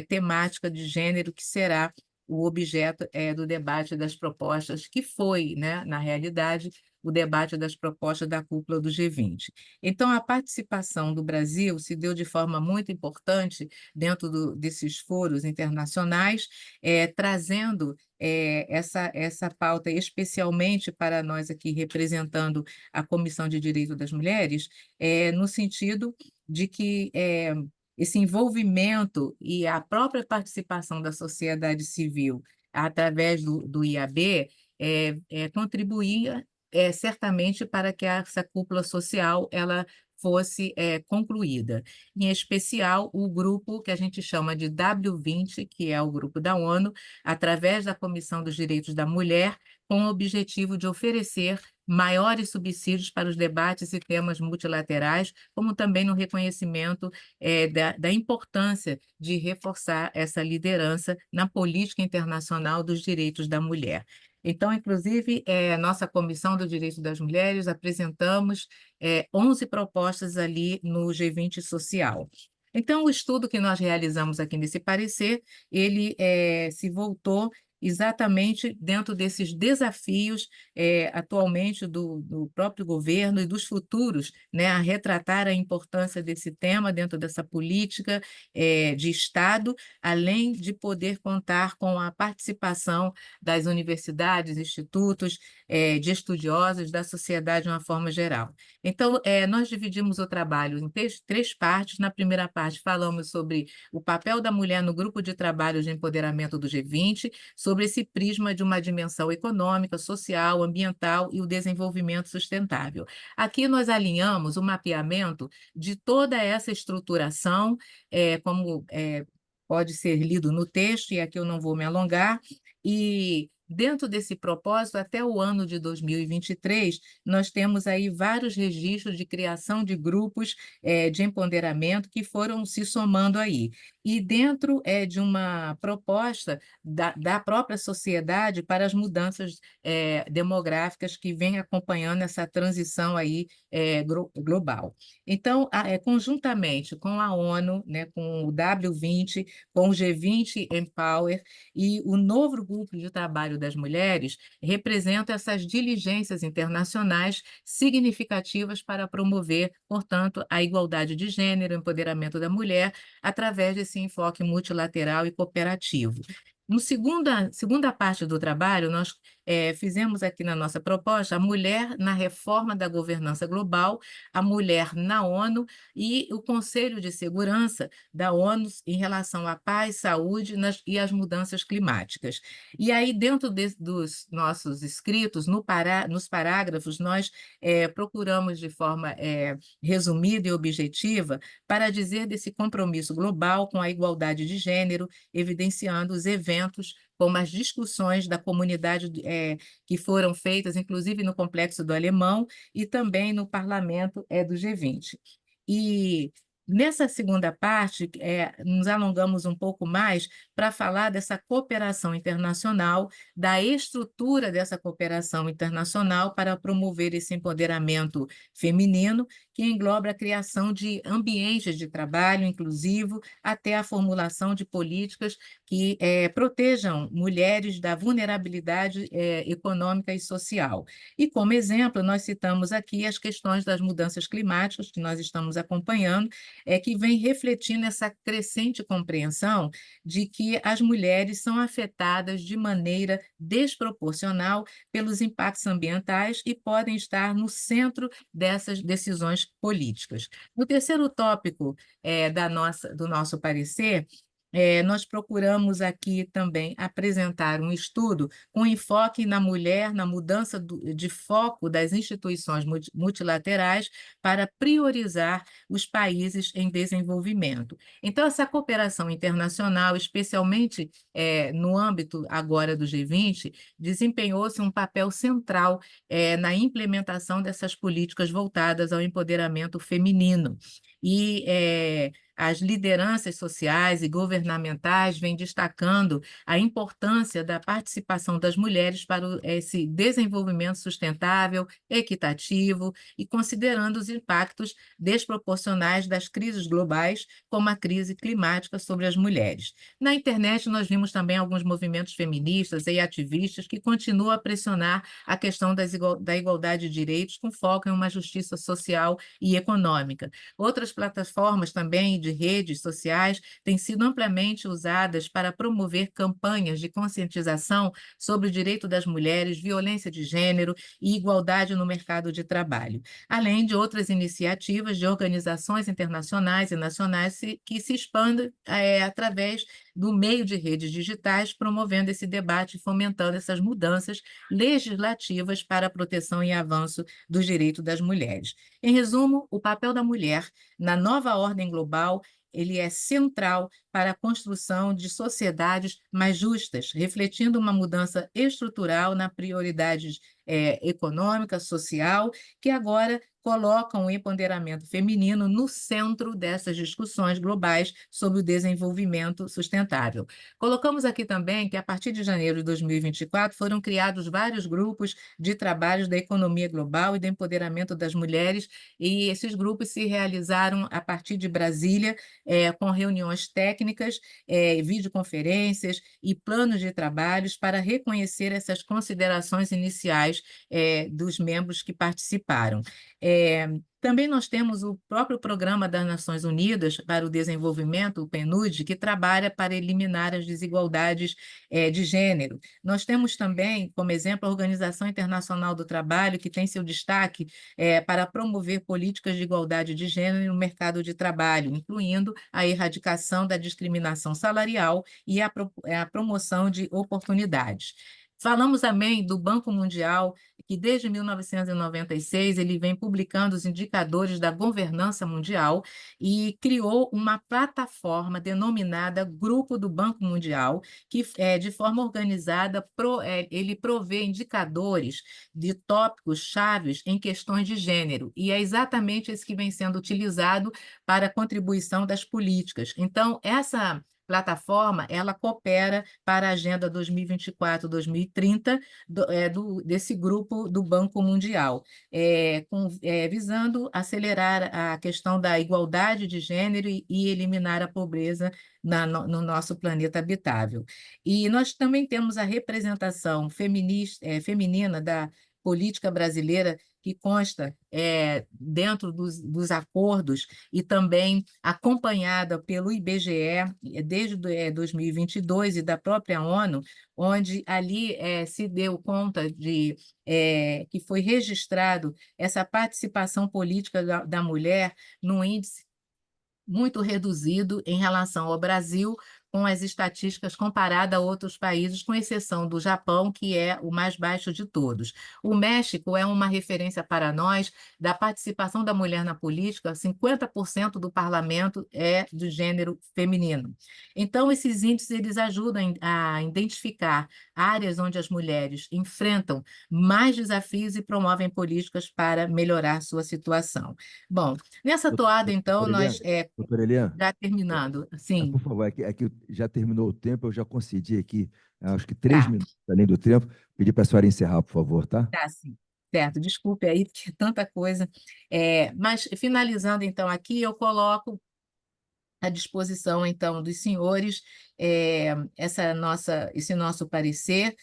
temática de gênero, que será o objeto do debate das propostas, que foi, né, na realidade, o debate das propostas da cúpula do G20. Então, a participação do Brasil se deu de forma muito importante dentro desses foros internacionais, trazendo essa pauta, especialmente para nós aqui representando a Comissão de Direitos das Mulheres, no sentido de que esse envolvimento e a própria participação da sociedade civil através do IAB contribuía certamente para que essa cúpula social ela fosse concluída. Em especial, o grupo que a gente chama de W20, que é o grupo da ONU, através da Comissão dos Direitos da Mulher, com o objetivo de oferecer maiores subsídios para os debates e temas multilaterais, como também no reconhecimento da importância de reforçar essa liderança na política internacional dos direitos da mulher. Então, inclusive, nossa Comissão do Direito das Mulheres apresentamos 11 propostas ali no G20 Social. Então, o estudo que nós realizamos aqui nesse parecer, ele se voltou exatamente dentro desses desafios atualmente do próprio governo e dos futuros, né, a retratar a importância desse tema dentro dessa política de Estado, além de poder contar com a participação das universidades, institutos, de estudiosos, da sociedade de uma forma geral. Então, nós dividimos o trabalho em três partes. Na primeira parte, falamos sobre o papel da mulher no grupo de trabalho de empoderamento do G20, sobre esse prisma de uma dimensão econômica, social, ambiental e o desenvolvimento sustentável. Aqui nós alinhamos o mapeamento de toda essa estruturação, como pode ser lido no texto, e aqui eu não vou me alongar, e dentro desse propósito, até o ano de 2023, nós temos aí vários registros de criação de grupos de empoderamento que foram se somando aí. E dentro de uma proposta da própria sociedade para as mudanças demográficas que vem acompanhando essa transição aí global. Então, conjuntamente com a ONU, né, com o W20, com o G20 Empower e o novo grupo de trabalho das mulheres, representam essas diligências internacionais significativas para promover, portanto, a igualdade de gênero, o empoderamento da mulher, através desse enfoque multilateral e cooperativo. No segunda parte do trabalho, nós fizemos aqui na nossa proposta a mulher na reforma da governança global, a mulher na ONU e o Conselho de Segurança da ONU em relação à paz, saúde e às mudanças climáticas. E aí, dentro dos nossos escritos, nos parágrafos, nós procuramos de forma resumida e objetiva para dizer desse compromisso global com a igualdade de gênero, evidenciando os eventos como as discussões da comunidade que foram feitas, inclusive no Complexo do Alemão e também no Parlamento do G20. E nessa segunda parte, nos alongamos um pouco mais para falar dessa cooperação internacional, da estrutura dessa cooperação internacional para promover esse empoderamento feminino, que engloba a criação de ambientes de trabalho inclusivo, até a formulação de políticas que protejam mulheres da vulnerabilidade econômica e social. E, como exemplo, nós citamos aqui as questões das mudanças climáticas, que nós estamos acompanhando, que vem refletindo essa crescente compreensão de que as mulheres são afetadas de maneira desproporcional pelos impactos ambientais e podem estar no centro dessas decisões políticas. No terceiro tópico do nosso parecer, nós procuramos aqui também apresentar um estudo com enfoque na mulher, na mudança de foco das instituições multilaterais para priorizar os países em desenvolvimento. Então, essa cooperação internacional, especialmente no âmbito agora do G20, desempenhou-se um papel central na implementação dessas políticas voltadas ao empoderamento feminino. E as lideranças sociais e governamentais vêm destacando a importância da participação das mulheres para esse desenvolvimento sustentável, equitativo e considerando os impactos desproporcionais das crises globais, como a crise climática sobre as mulheres. Na internet, nós vimos também alguns movimentos feministas e ativistas que continuam a pressionar a questão da igualdade de direitos com foco em uma justiça social e econômica. Outras plataformas também de redes sociais têm sido amplamente usadas para promover campanhas de conscientização sobre o direito das mulheres, violência de gênero e igualdade no mercado de trabalho, além de outras iniciativas de organizações internacionais e nacionais que se expandem através do meio de redes digitais, promovendo esse debate e fomentando essas mudanças legislativas para a proteção e avanço dos direitos das mulheres. Em resumo, o papel da mulher na nova ordem global ele é central para a construção de sociedades mais justas, refletindo uma mudança estrutural na prioridades econômica, social, que agora colocam o empoderamento feminino no centro dessas discussões globais sobre o desenvolvimento sustentável. Colocamos aqui também que, a partir de janeiro de 2024, foram criados vários grupos de trabalhos da economia global e do empoderamento das mulheres, e esses grupos se realizaram a partir de Brasília, com reuniões técnicas, videoconferências e planos de trabalhos para reconhecer essas considerações iniciais dos membros que participaram. Também nós temos o próprio Programa das Nações Unidas para o Desenvolvimento, o PNUD, que trabalha para eliminar as desigualdades de gênero. Nós temos também, como exemplo, a Organização Internacional do Trabalho, que tem seu destaque para promover políticas de igualdade de gênero no mercado de trabalho, incluindo a erradicação da discriminação salarial e a promoção de oportunidades. Falamos também do Banco Mundial, que desde 1996 ele vem publicando os indicadores da governança mundial e criou uma plataforma denominada Grupo do Banco Mundial, que de forma organizada ele provê indicadores de tópicos chaves em questões de gênero, e é exatamente esse que vem sendo utilizado para a contribuição das políticas. Então, essa plataforma, ela coopera para a Agenda 2024-2030 desse grupo do Banco Mundial, visando acelerar a questão da igualdade de gênero e eliminar a pobreza no nosso planeta habitável. E nós também temos a representação feminina da política brasileira, que consta dentro dos acordos e também acompanhada pelo IBGE desde 2022 e da própria ONU, onde ali se deu conta de que foi registrado essa participação política da mulher num índice muito reduzido em relação ao Brasil, com as estatísticas comparadas a outros países, com exceção do Japão, que é o mais baixo de todos. O México é uma referência para nós da participação da mulher na política, 50% do parlamento é do gênero feminino. Então, esses índices eles ajudam a identificar áreas onde as mulheres enfrentam mais desafios e promovem políticas para melhorar sua situação. Bom, nessa toada, então, nós... Doutora Eliane, já terminando, sim. por favor, aqui já terminou o tempo, eu já concedi aqui, acho que 3 minutos além do tempo. Pedir para a senhora encerrar, por favor, tá? Tá, sim. Certo, desculpe aí, porque é tanta coisa. Mas, finalizando, então, aqui, eu coloco à disposição, então, dos senhores esse nosso parecer,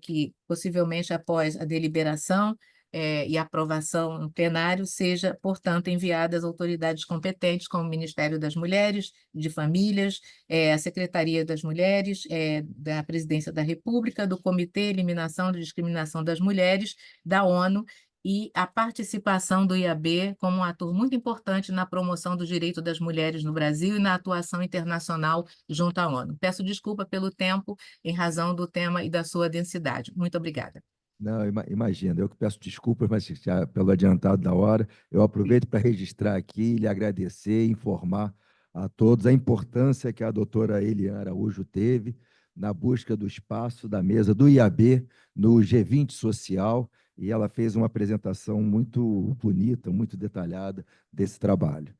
que possivelmente após a deliberação e aprovação no plenário, seja, portanto, enviada às autoridades competentes, como o Ministério das Mulheres, de Famílias, a Secretaria das Mulheres, da Presidência da República, do Comitê Eliminação da Discriminação das Mulheres, da ONU, e a participação do IAB como um ator muito importante na promoção do direito das mulheres no Brasil e na atuação internacional junto à ONU. Peço desculpa pelo tempo, em razão do tema e da sua densidade. Muito obrigada. Não, imagina, eu que peço desculpas, mas já pelo adiantado da hora, eu aproveito para registrar aqui, lhe agradecer, informar a todos a importância que a doutora Eliane Araújo teve na busca do espaço da mesa do IAB no G20 Social, e ela fez uma apresentação muito bonita, muito detalhada desse trabalho.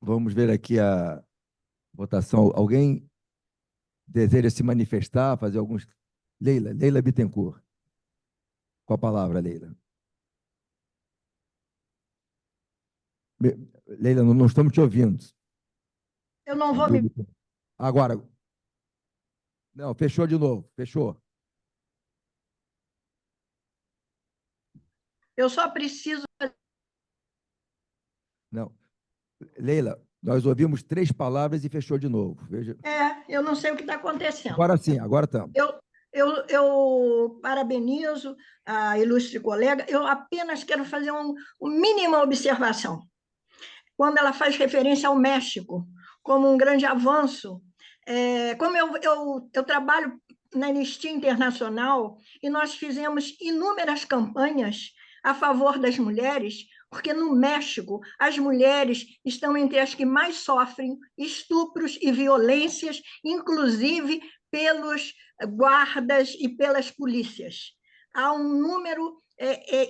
Vamos ver aqui a votação. Alguém deseja se manifestar, fazer alguns... Leila Bittencourt. Com a palavra, Leila. Leila, não estamos te ouvindo. Eu não vou me... Agora. Não, fechou de novo. Fechou. Eu só preciso... Não. Leila, nós ouvimos 3 palavras e fechou de novo. Veja. eu não sei o que está acontecendo. Agora sim, agora estamos. Eu parabenizo a ilustre colega, eu apenas quero fazer uma mínima observação. Quando ela faz referência ao México como um grande avanço, como eu trabalho na Anistia Internacional e nós fizemos inúmeras campanhas a favor das mulheres, porque no México as mulheres estão entre as que mais sofrem estupros e violências, inclusive pelos guardas e pelas polícias. Há um número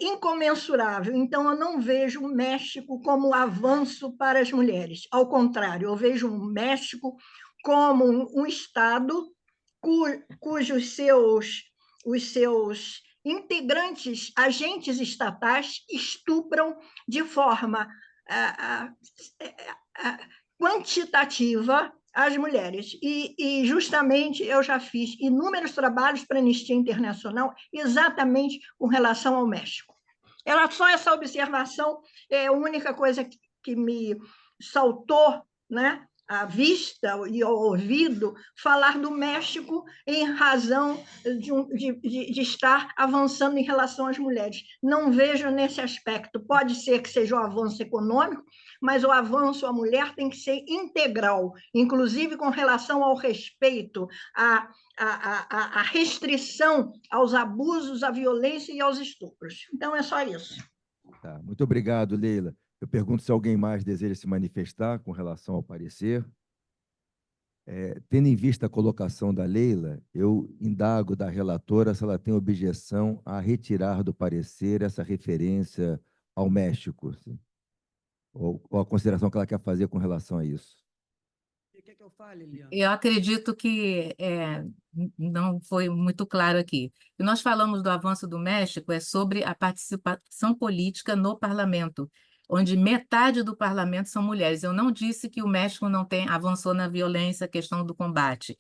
incomensurável. Então, eu não vejo o México como avanço para as mulheres. Ao contrário, eu vejo o México como um Estado cujos seus integrantes, agentes estatais, estupram de forma quantitativa as mulheres. E, justamente, eu já fiz inúmeros trabalhos para a Anistia Internacional exatamente com relação ao México. Era só essa observação, é a única coisa que me saltou, né, à vista e ao ouvido, falar do México em razão de estar avançando em relação às mulheres. Não vejo nesse aspecto. Pode ser que seja um avanço econômico, mas o avanço à mulher tem que ser integral, inclusive com relação ao respeito, à restrição aos abusos, à violência e aos estupros. Então, é só isso. Tá, muito obrigado, Leila. Eu pergunto se alguém mais deseja se manifestar com relação ao parecer. Tendo em vista a colocação da Leila, eu indago da relatora se ela tem objeção a retirar do parecer essa referência ao México, assim, ou a consideração que ela quer fazer com relação a isso. Quer que eu fale, Eliana? Eu acredito que não foi muito claro aqui. E nós falamos do avanço do México sobre a participação política no parlamento, onde metade do parlamento são mulheres. Eu não disse que o México não avançou na violência, a questão do combate.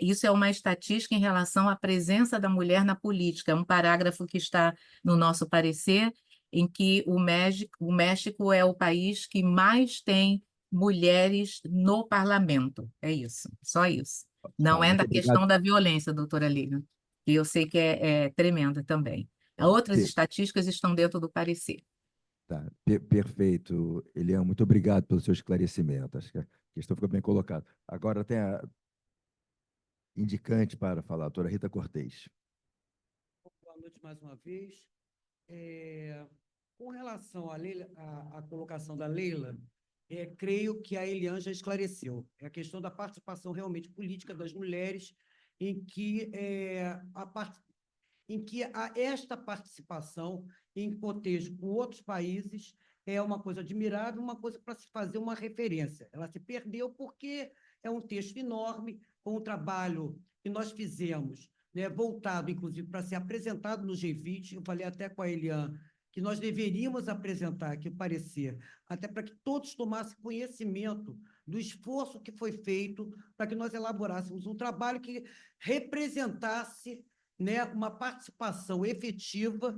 Isso é uma estatística em relação à presença da mulher na política. É um parágrafo que está no nosso parecer, em que o México é o país que mais tem mulheres no parlamento. É isso, só isso. Não é da questão da violência, doutora Lívia, que eu sei que é tremenda também. Outras estatísticas estão dentro do parecer. Tá, perfeito, Eliane, muito obrigado pelo seu esclarecimento. Acho que a questão ficou bem colocada. Agora tem a indicante para falar, a doutora Rita Cortez. Boa noite mais uma vez. Com relação à colocação da Leila, creio que a Eliane já esclareceu. É a questão da participação realmente política das mulheres, em que esta participação, em contexto com outros países, é uma coisa admirável, uma coisa para se fazer uma referência. Ela se perdeu porque é um texto enorme, com um trabalho que nós fizemos, né, voltado, inclusive, para ser apresentado no G20. Eu falei até com a Eliane que nós deveríamos apresentar aqui o parecer, até para que todos tomassem conhecimento do esforço que foi feito para que nós elaborássemos um trabalho que representasse, né, uma participação efetiva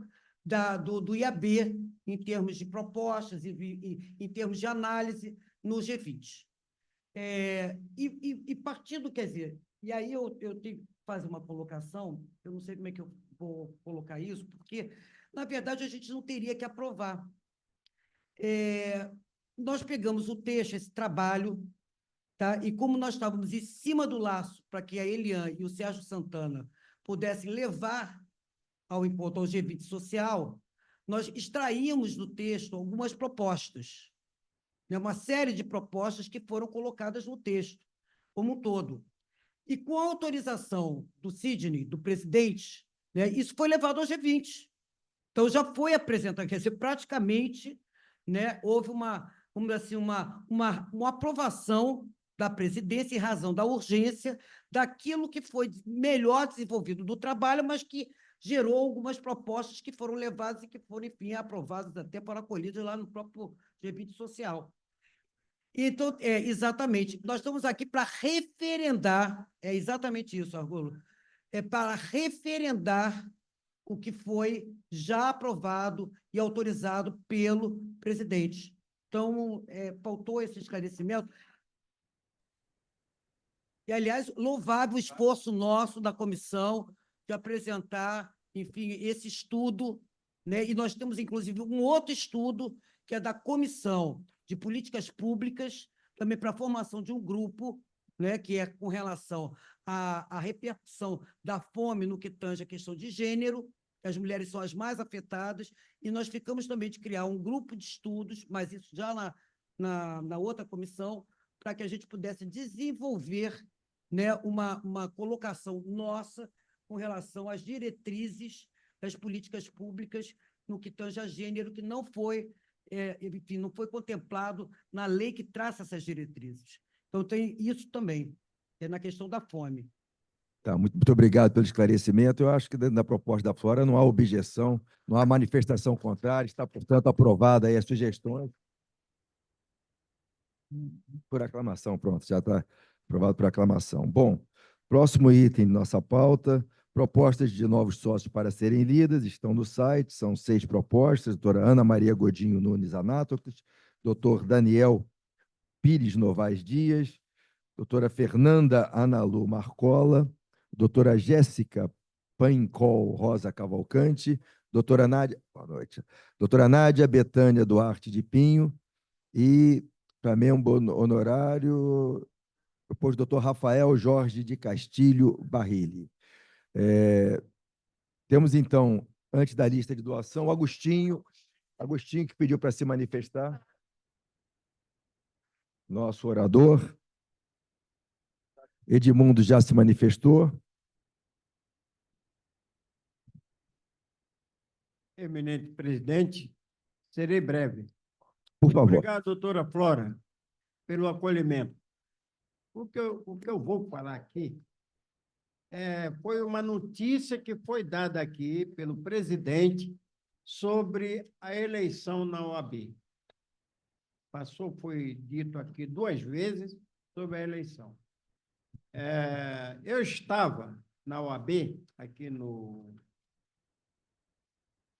do IAB em termos de propostas e em termos de análise no G20. Partindo, quer dizer, e aí eu tenho que fazer uma colocação, eu não sei como é que eu vou colocar isso, porque, na verdade, a gente não teria que aprovar. Nós pegamos o texto, esse trabalho, tá? E como nós estávamos em cima do laço para que a Eliane e o Sérgio Santana pudessem levar ao encontro ao G20 social, nós extraímos do texto algumas propostas, né? Uma série de propostas que foram colocadas no texto, como um todo. E com a autorização do Sidney, do presidente, né, isso foi levado ao G20. Então, já foi apresentado, quer dizer, praticamente, né, houve uma vamos dizer assim, uma aprovação da presidência em razão da urgência daquilo que foi melhor desenvolvido do trabalho, mas que gerou algumas propostas que foram levadas e que foram, enfim, aprovadas até para acolhidas lá no próprio G20 Social. Então, exatamente, nós estamos aqui para referendar, é exatamente isso, Argolo, para referendar o que foi já aprovado e autorizado pelo presidente. Então, faltou esse esclarecimento. E, aliás, louvável o esforço nosso da comissão de apresentar, enfim, esse estudo, né? E nós temos, inclusive, um outro estudo, que é da Comissão de Políticas Públicas, também para a formação de um grupo, né? Que é com relação à repercussão da fome no que tange a questão de gênero. As mulheres são as mais afetadas, e nós ficamos também de criar um grupo de estudos, mas isso já na outra comissão, para que a gente pudesse desenvolver, né, uma colocação nossa com relação às diretrizes das políticas públicas no que tange a gênero, que não foi, enfim, não foi contemplado na lei que traça essas diretrizes. Então, tem isso também, na questão da fome. Tá, muito obrigado pelo esclarecimento. Eu acho que dentro da proposta da Flora não há objeção, não há manifestação contrária, está, portanto, aprovada aí as sugestões. Por aclamação, pronto, já está aprovado por aclamação. Bom, próximo item de nossa pauta, propostas de novos sócios para serem lidas, estão no site, são 6 propostas, doutora Ana Maria Godinho Nunes Anátolis, doutor Daniel Pires Novaes Dias, doutora Fernanda Analu Marcola, doutora Jéssica Pancol Rosa Cavalcante, doutora Nádia, boa noite, doutora Nádia Betânia Duarte de Pinho, e para membro honorário, propôs o doutor Rafael Jorge de Castilho Barrilli. Temos, então, antes da lista de doação, o Agostinho que pediu para se manifestar. Nosso orador. Edmundo já se manifestou. Eminente presidente, serei breve. Por favor. Obrigado, doutora Flora, pelo acolhimento. O que eu vou falar aqui foi uma notícia que foi dada aqui pelo presidente sobre a eleição na OAB. Foi dito aqui 2 vezes sobre a eleição. Eu estava na OAB, aqui no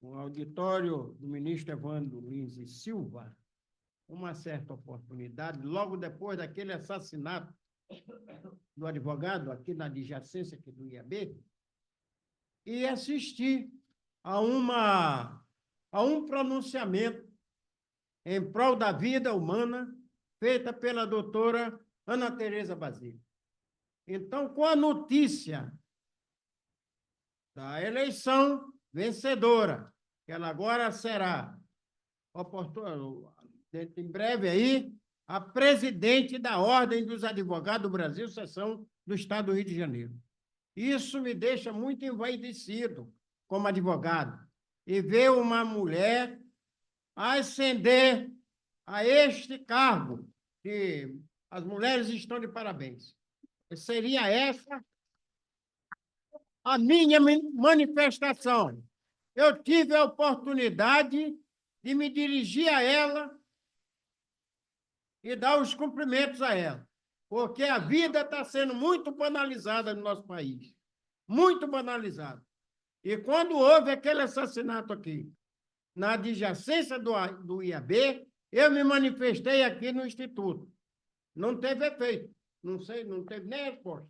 auditório do ministro Evandro Lins e Silva, uma certa oportunidade, logo depois daquele assassinato do advogado, aqui na adjacência aqui do IAB, e assisti a um pronunciamento em prol da vida humana feita pela doutora Ana Tereza Basílio. Então, com a notícia da eleição vencedora, que ela agora será em breve aí, a presidente da Ordem dos Advogados do Brasil, seção do Estado do Rio de Janeiro. Isso me deixa muito envaidecido como advogado, e ver uma mulher ascender a este cargo, que as mulheres estão de parabéns. Seria essa a minha manifestação. Eu tive a oportunidade de me dirigir a ela e dar os cumprimentos a ela, porque a vida está sendo muito banalizada no nosso país, muito banalizada. E quando houve aquele assassinato aqui, na adjacência do IAB, eu me manifestei aqui no Instituto. Não teve efeito, não teve nem resposta.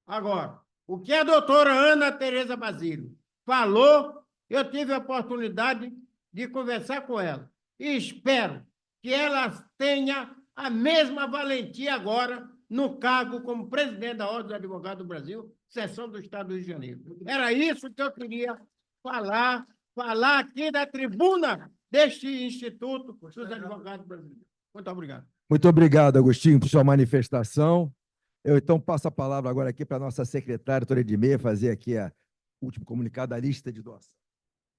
Agora, o que a doutora Ana Tereza Basílio falou, eu tive a oportunidade de conversar com ela. E espero que ela tenha a mesma valentia agora no cargo como presidente da Ordem dos Advogados do Brasil, seção do Estado do Rio de Janeiro. Era isso que eu queria falar aqui da tribuna deste Instituto dos Advogados Brasileiros. Muito obrigado. Muito obrigado, Agostinho, por sua manifestação. Eu, então, passo a palavra agora aqui para a nossa secretária, doutora Edmeia, fazer aqui o último comunicado da lista de doação.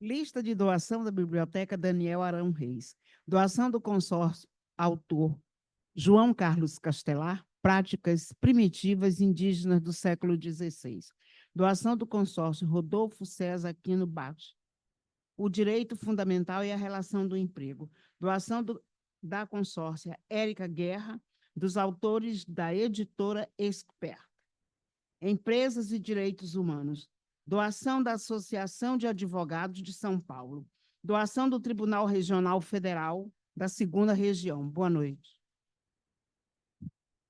Lista de doação da Biblioteca Daniel Arão Reis. Doação do consórcio autor João Carlos Castelar, Práticas Primitivas Indígenas do século XVI. Doação do consórcio Rodolfo César Aquino Bate. O direito fundamental e a relação do emprego. Doação da consórcia Érica Guerra, dos autores da editora Expert. Empresas e Direitos Humanos. Doação da Associação de Advogados de São Paulo. Doação do Tribunal Regional Federal da 2ª Região. Boa noite.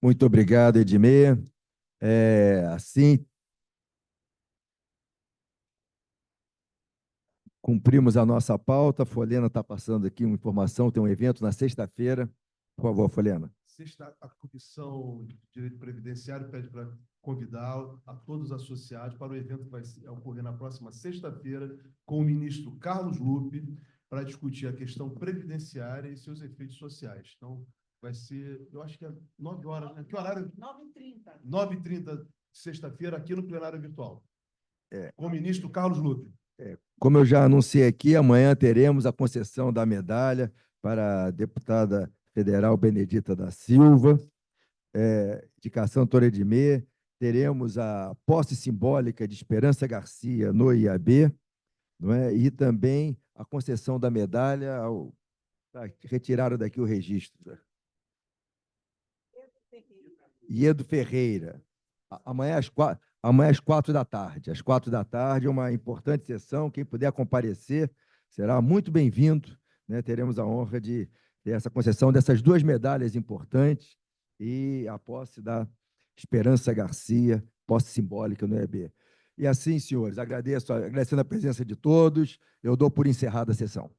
Muito obrigado, Edmê. Assim, cumprimos a nossa pauta. A Folena está passando aqui uma informação, tem um evento na sexta-feira. Por favor, Folena. A Comissão de Direito Previdenciário pede para convidar a todos os associados para o evento que vai ocorrer na próxima sexta-feira com o ministro Carlos Lupe para discutir a questão previdenciária e seus efeitos sociais. Então, vai ser, eu acho que é 9 horas, né? Que horário? 9h30. 9h30, sexta-feira, aqui no plenário virtual. Com o ministro Carlos Lupe. Como eu já anunciei aqui, amanhã teremos a concessão da medalha para a deputada federal Benedita da Silva, indicação doutora Edmê. Teremos a posse simbólica de Esperança Garcia no IAB, não é? E também a concessão da medalha ao... retiraram daqui o registro. Iedo Ferreira. Amanhã às 4h. Às 4h, uma importante sessão. Quem puder comparecer será muito bem-vindo, né? Teremos a honra de ter essa concessão dessas 2 medalhas importantes e a posse da Esperança Garcia, posse simbólica no IAB. E assim, senhores, agradecendo a presença de todos, eu dou por encerrada a sessão.